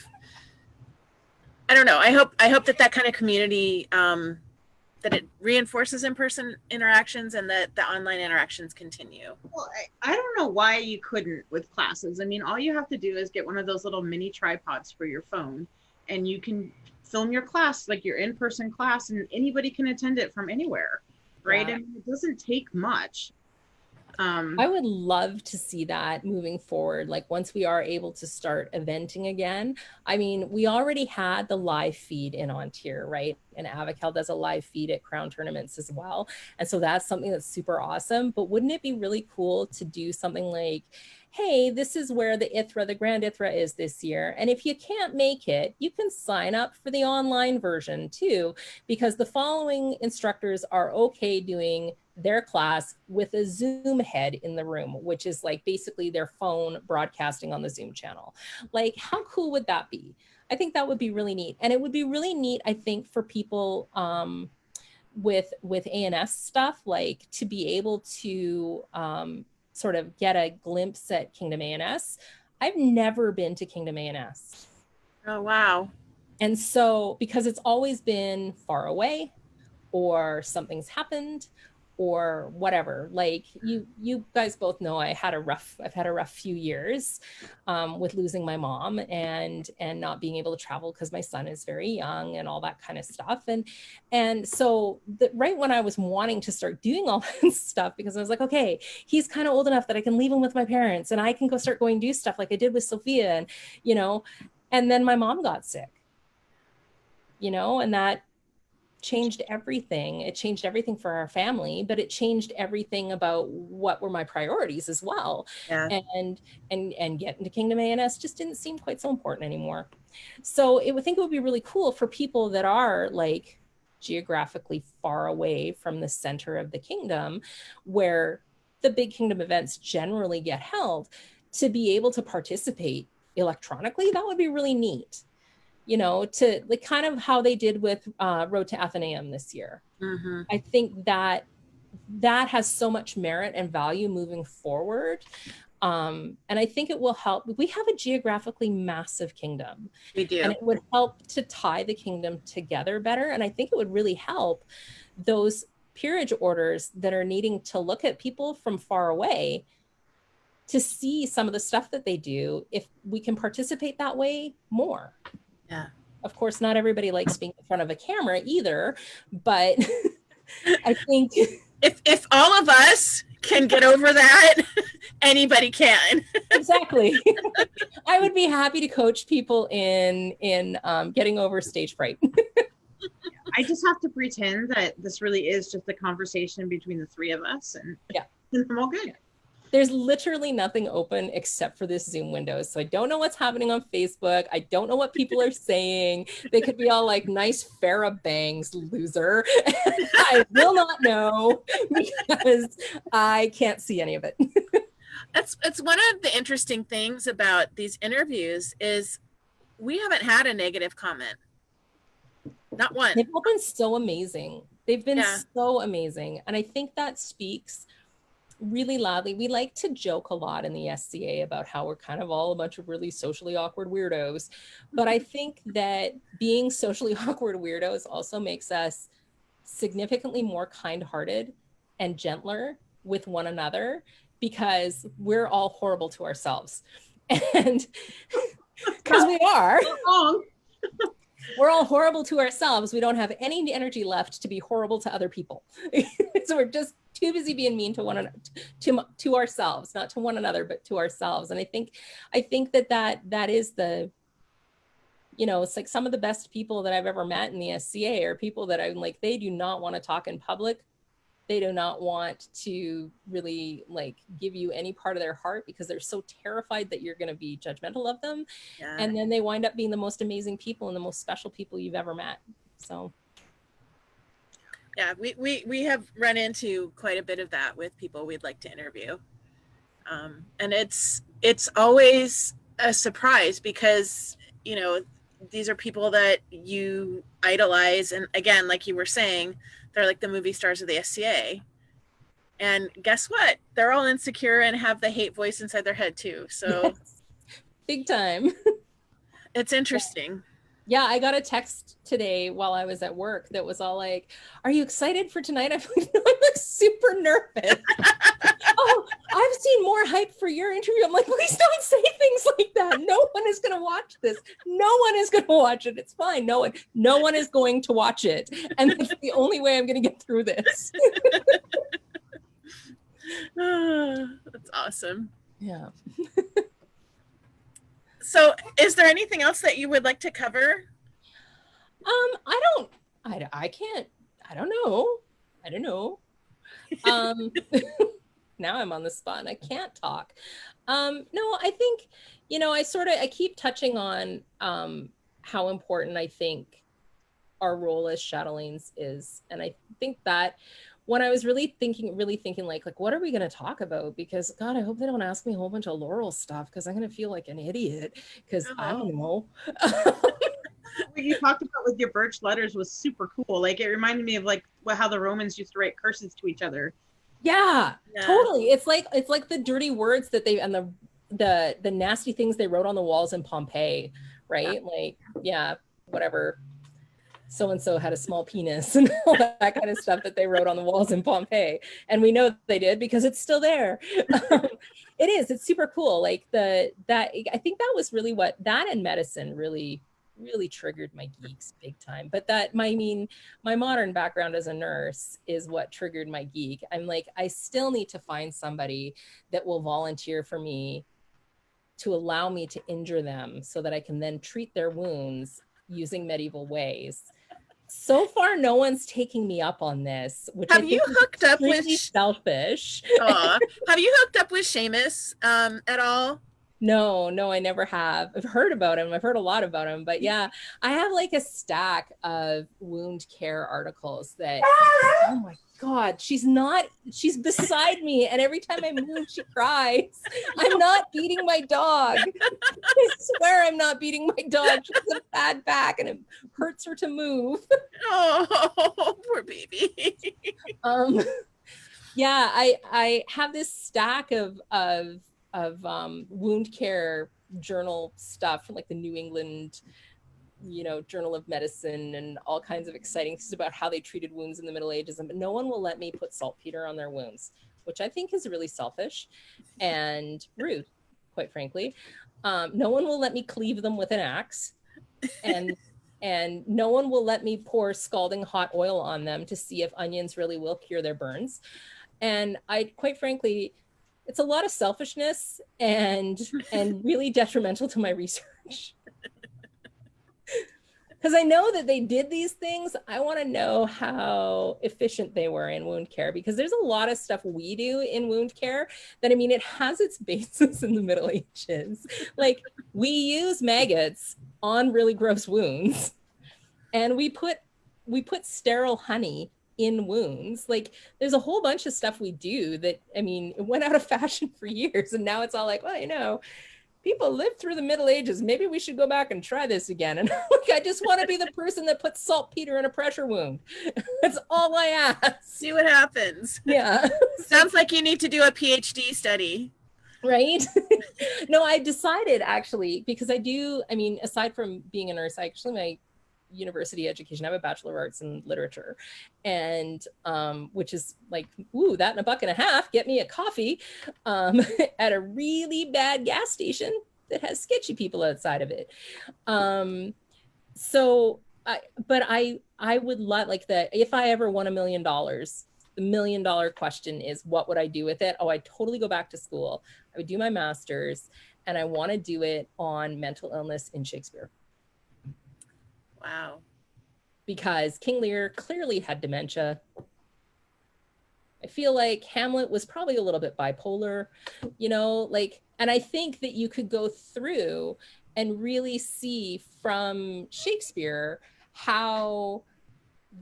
I don't know. I hope that kind of community, that it reinforces in-person interactions and that the online interactions continue. Well, I don't know why you couldn't with classes. I mean, all you have to do is get one of those little mini tripods for your phone, and you can film your class, like your in-person class, and anybody can attend it from anywhere. Right? Yeah. I mean, it doesn't take much. I would love to see that moving forward. Like, once we are able to start eventing again. I mean, we already had the live feed in Ontario, right? And Avacal does a live feed at Crown tournaments as well. And so that's something that's super awesome. But wouldn't it be really cool to do something like, hey, this is where the ITHRA, the Grand ITHRA is this year. And if you can't make it, you can sign up for the online version too, because the following instructors are okay doing their class with a Zoom head in the room, which is like basically their phone broadcasting on the Zoom channel. Like, how cool would that be? I think that would be really neat. And it would be really neat, I think, for people with ANS stuff, like to be able to sort of get a glimpse at Kingdom ANS. I've never been to Kingdom ANS. Oh, wow. And so, because it's always been far away, or something's happened, or whatever. Like, you guys both know I've had a rough few years with losing my mom and not being able to travel because my son is very young and all that kind of stuff. And so right when I was wanting to start doing all this stuff, because I was like, okay, he's kind of old enough that I can leave him with my parents and I can go start going do stuff like I did with Sophia, and then my mom got sick, and that changed everything. It changed everything for our family, but it changed everything about what were my priorities as well. Yeah. And getting to Kingdom ANS just didn't seem quite so important anymore. So I think it would be really cool for people that are like geographically far away from the center of the kingdom, where the big kingdom events generally get held, to be able to participate electronically. That would be really neat. To like kind of how they did with Road to Athenaeum this year. Mm-hmm. I think that has so much merit and value moving forward. And I think it will help. We have a geographically massive kingdom. We do. And it would help to tie the kingdom together better. And I think it would really help those peerage orders that are needing to look at people from far away to see some of the stuff that they do, if we can participate that way more. Yeah. Of course, not everybody likes being in front of a camera either, but I think if all of us can get over that, anybody can. Exactly. I would be happy to coach people in getting over stage fright. I just have to pretend that this really is just a conversation between the three of us, and I'm all good. There's literally nothing open except for this Zoom window. So I don't know what's happening on Facebook. I don't know what people are saying. They could be all like, nice Farrah bangs, loser. I will not know because I can't see any of it. It's one of the interesting things about these interviews is we haven't had a negative comment. Not one. They've all been so amazing. They've been so amazing. And I think that speaks really loudly. We like to joke a lot in the SCA about how we're kind of all a bunch of really socially awkward weirdos. But I think that being socially awkward weirdos also makes us significantly more kind-hearted and gentler with one another, because we're all horrible to ourselves. And because we are. We're all horrible to ourselves. We don't have any energy left to be horrible to other people. So we're just too busy being mean to one another, to ourselves, not to one another, but to ourselves. And I think that is the, it's like some of the best people that I've ever met in the SCA are people that I'm like, they do not want to talk in public. They do not want to really like give you any part of their heart because they're so terrified that you're going to be judgmental of them. Yeah. And then they wind up being the most amazing people and the most special people you've ever met. So. Yeah, we have run into quite a bit of that with people we'd like to interview. And it's always a surprise because, these are people that you idolize. And again, like you were saying, they're like the movie stars of the SCA. And guess what? They're all insecure and have the hate voice inside their head too. So yes. Big time. It's interesting. Yeah, I got a text today while I was at work that was all like, are you excited for tonight? I'm like, no, I'm like super nervous. Oh, I've seen more hype for your interview. I'm like, please don't say things like that. No one is going to watch this. No one is going to watch it. It's fine. No one is going to watch it. And that's the only way I'm going to get through this. That's awesome. Yeah. So is there anything else that you would like to cover? I don't know. Now I'm on the spot and I can't talk. No, I think, I keep touching on how important I think our role as chatelaines is. And I think that when I was really thinking like, what are we going to talk about? Because God, I hope they don't ask me a whole bunch of Laurel stuff because I'm going to feel like an idiot because I don't know. What you talked about with your birch letters was super cool. Like it reminded me of like how the Romans used to write curses to each other. Yeah, totally. It's like the dirty words that they, and the nasty things they wrote on the walls in Pompeii, right? Like, yeah, whatever. So-and-so had a small penis and all that kind of stuff that they wrote on the walls in Pompeii. And we know they did because it's still there. It's super cool. Like I think that was really what that and medicine really triggered my geeks big time. But my modern background as a nurse is what triggered my geek. I'm like, I still need to find somebody that will volunteer for me to allow me to injure them so that I can then treat their wounds using medieval ways. So far, no one's taking me up on this, which have you hooked up with selfish. Have you hooked up with Seamus at all? No, I never have. I've heard about him. I've heard a lot about him, but yeah, I have like a stack of wound care articles that, oh my God, she's beside me. And every time I move, she cries. I'm not beating my dog. I swear I'm not beating my dog. She has a bad back and it hurts her to move. Oh, poor baby. Yeah, I have this stack of wound care journal stuff from like the New England, Journal of Medicine, and all kinds of exciting things about how they treated wounds in the Middle Ages. But no one will let me put saltpeter on their wounds, which I think is really selfish and rude, quite frankly. No one will let me cleave them with an axe, and no one will let me pour scalding hot oil on them to see if onions really will cure their burns. And I, quite frankly, it's a lot of selfishness and really detrimental to my research. Because I know that they did these things. I want to know how efficient they were in wound care, because there's a lot of stuff we do in wound care that, I mean, it has its basis in the Middle Ages. Like, we use maggots on really gross wounds, and we put sterile honey in wounds. Like, there's a whole bunch of stuff we do that, I mean, it went out of fashion for years, and now it's all like, well, people lived through the Middle Ages. Maybe we should go back and try this again. And I just want to be the person that puts saltpeter in a pressure wound. That's all I ask. See what happens. Yeah. Sounds like you need to do a PhD study. Right? No, I decided actually, because aside from being a nurse, my university education, I have a Bachelor of Arts in Literature, and which is like, ooh, that and $1.50, get me a coffee at a really bad gas station that has sketchy people outside of it. But I would love, like, if I ever won $1 million, the $1 million question is, what would I do with it? Oh, I'd totally go back to school. I would do my master's, and I want to do it on mental illness in Shakespeare. Wow. Because King Lear clearly had dementia. I feel like Hamlet was probably a little bit bipolar, and I think that you could go through and really see from Shakespeare how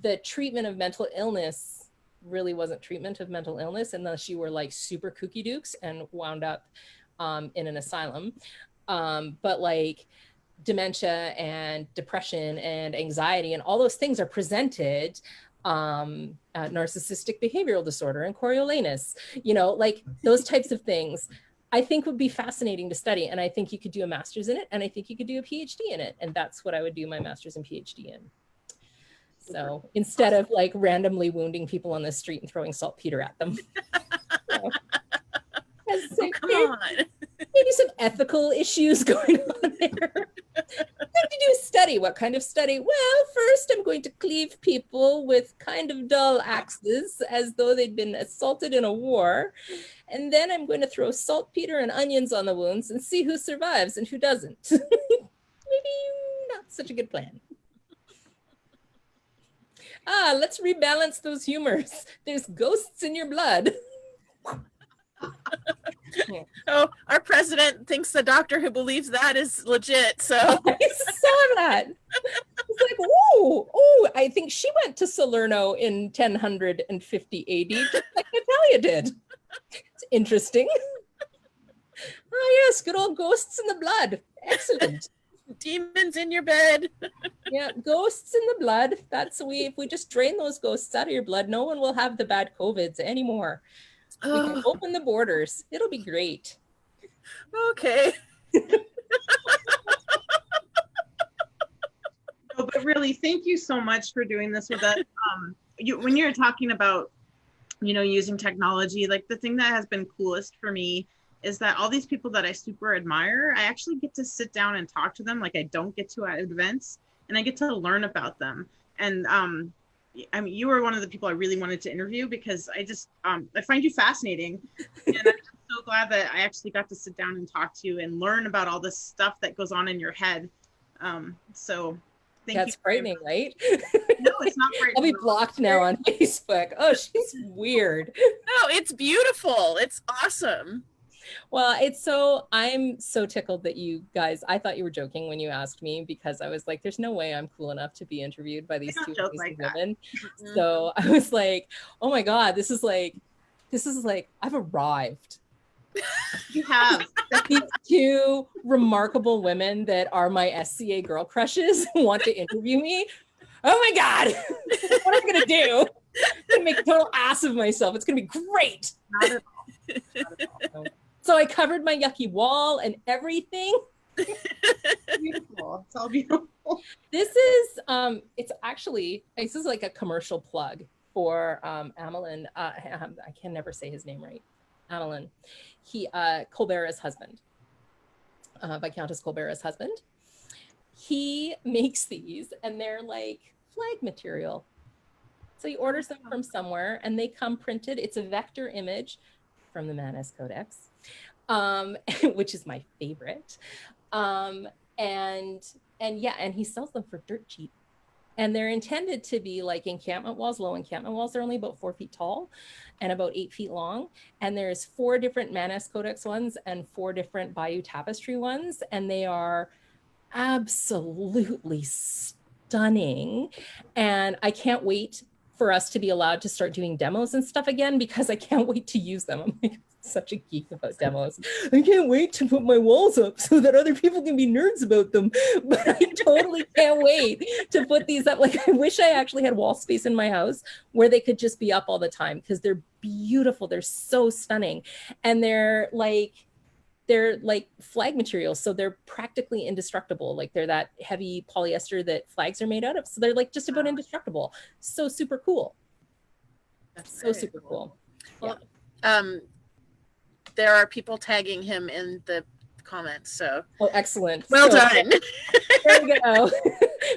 the treatment of mental illness really wasn't treatment of mental illness unless you were like super kooky dukes and wound up in an asylum. But like, dementia and depression and anxiety and all those things are presented, narcissistic behavioral disorder and Coriolanus, like those types of things I think would be fascinating to study. And I think you could do a master's in it, and I think you could do a PhD in it. And that's what I would do my master's and PhD in. So instead of like randomly wounding people on the street and throwing saltpeter at them. Come on. Maybe some ethical issues going on there. I have to do a study. What kind of study? Well, first I'm going to cleave people with kind of dull axes as though they'd been assaulted in a war. And then I'm going to throw saltpeter and onions on the wounds and see who survives and who doesn't. Maybe not such a good plan. Let's rebalance those humors. There's ghosts in your blood. Yeah. Oh, our president thinks the doctor who believes that is legit. So I saw that. It's like, oh, I think she went to Salerno in 1050 AD, just like Natalia did. It's interesting. Oh yes, good old ghosts in the blood. Excellent. Demons in your bed. Yeah, ghosts in the blood. If we just drain those ghosts out of your blood, no one will have the bad COVIDs anymore. We can open the borders. It'll be great. Okay. No, but really, thank you so much for doing this with us. When you're talking about, using technology, like the thing that has been coolest for me is that all these people that I super admire, I actually get to sit down and talk to them like I don't get to at events, and I get to learn about them. And you were one of the people I really wanted to interview because I just, I find you fascinating. And I'm just so glad that I actually got to sit down and talk to you and learn about all this stuff that goes on in your head. So thank you. That's frightening, right? No, it's not frightening. I'll be blocked now on Facebook. Oh, she's weird. No, it's beautiful. It's awesome. Well, I'm so tickled that you guys, I thought you were joking when you asked me, because I was like, there's no way I'm cool enough to be interviewed by these two amazing women. Mm-hmm. So I was like, oh my God, this is like, I've arrived. You have. These two remarkable women that are my SCA girl crushes want to interview me. Oh my God, what am I gonna do? I'm gonna make a total ass of myself. It's gonna be great. Not at all. Not at all. So I covered my yucky wall and everything. Beautiful. It's all beautiful. This is this is like a commercial plug for Amelin. I can never say his name right. Amelin. He Colbert's husband. Viscountess Colbert's husband. He makes these and they're like flag material. So he orders them from somewhere and they come printed. It's a vector image from the Manus Codex, which is my favorite. And he sells them for dirt cheap. And they're intended to be like encampment walls, low encampment walls. They're only about 4 feet tall and about 8 feet long. And there's 4 different Manus Codex ones and 4 different Bayeux Tapestry ones. And they are absolutely stunning. And I can't wait for us to be allowed to start doing demos and stuff again, because I can't wait to use them. I'm like such a geek about demos. I can't wait to put my walls up so that other people can be nerds about them. But I totally can't wait to put these up. Like, I wish I actually had wall space in my house where they could just be up all the time, because they're beautiful. They're so stunning. And they're like flag materials, so they're practically indestructible. Like, they're that heavy polyester that flags are made out of, so they're like just about indestructible. So super cool. That's so super cool. Well, yeah. There are people tagging him in the comments, so excellent. Well done. There we go.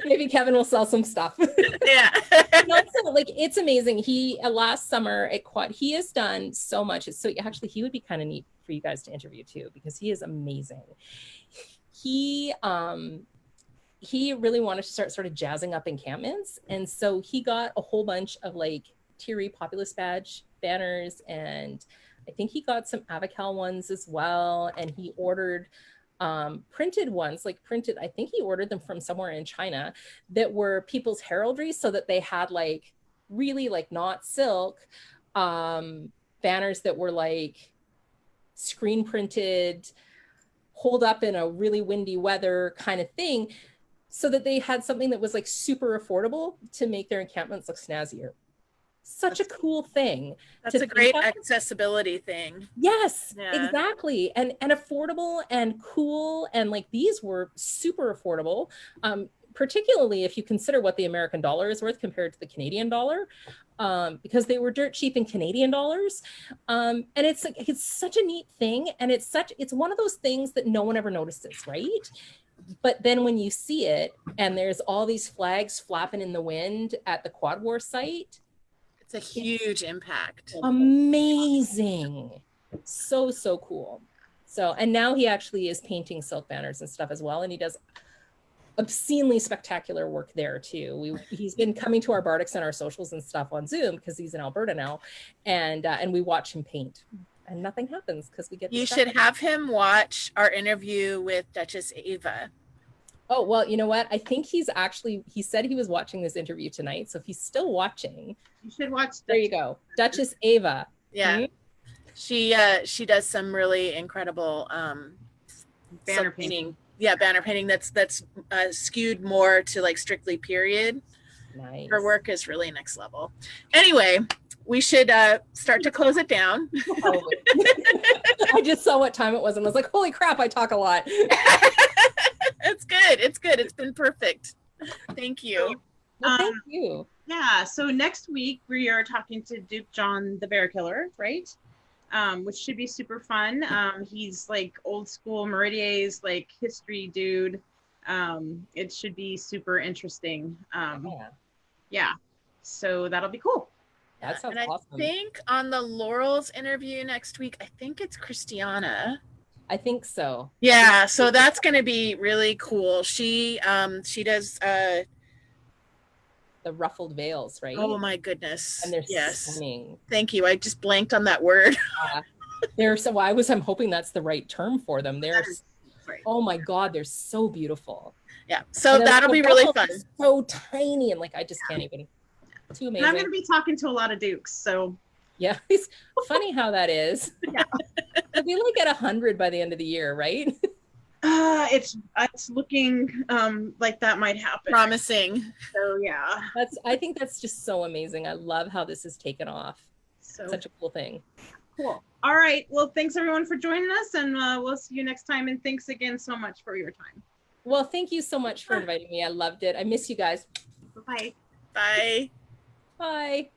Maybe Kevin will sell some stuff. Yeah. And also, like, it's amazing. He last summer at Quad, he has done so much. So actually, he would be kind of neat for you guys to interview too, because he is amazing. He really wanted to start sort of jazzing up encampments, and so he got a whole bunch of like Thierry Populous badge banners, and I think he got some Avocal ones as well, and he ordered printed ones, I think he ordered them from somewhere in China, that were people's heraldry, so that they had like really like not silk banners that were like screen printed, hold up in a really windy weather kind of thing, so that they had something that was like super affordable to make their encampments look snazzier. Such a cool thing. That's a great accessibility thing. Yes, yeah. Exactly. And affordable and cool. And like, these were super affordable, particularly if you consider what the American dollar is worth compared to the Canadian dollar, because they were dirt cheap in Canadian dollars. And it's like, it's such a neat thing. And it's one of those things that no one ever notices, right? But then when you see it and there's all these flags flapping in the wind at the Quad War site, it's a huge impact. Amazing. So cool. So, and now he actually is painting silk banners and stuff as well. And he does obscenely spectacular work there too. He's been coming to our Bardics and our socials and stuff on Zoom, because he's in Alberta now. And we watch him paint. And nothing happens because we get. You should have him watch our interview with Duchess Ava. Oh, well, you know what? I think he said he was watching this interview tonight. So if he's still watching, you should watch. There you go. Duchess Ava. Yeah. Mm-hmm. She does some really incredible banner painting. Yeah, banner painting that's skewed more to like strictly period. Nice. Her work is really next level. Anyway, we should start to close it down. I just saw what time it was and I was like, holy crap, I talk a lot. It's good. It's good. It's been perfect. Thank you. Well, thank you. Yeah. So next week we are talking to Duke John the Bear Killer, right? Which should be super fun. He's like old school Meridier's like history dude. It should be super interesting. Yeah. So that'll be cool. That sounds awesome. I think on the Laurel's interview next week, I think it's Christiana. I think so. Yeah, so that's going to be really cool. She does the ruffled veils, right? Oh my goodness. And they're stunning. Thank you. I just blanked on that word. I'm hoping that's the right term for them. Oh my God, they're so beautiful. Yeah. So that'll be really fun. So tiny and like I just can't even. Too amazing. And I'm going to be talking to a lot of Dukes, so. Yeah, it's funny how that is. Yeah. They'll be like at 100 by the end of the year, right? It's looking like that might happen. Promising. So yeah. I think that's just so amazing. I love how this has taken off. Such a cool thing. Cool. All right. Well, thanks everyone for joining us, and we'll see you next time. And thanks again so much for your time. Well, thank you so much for inviting me. I loved it. I miss you guys. Bye-bye. Bye. Bye.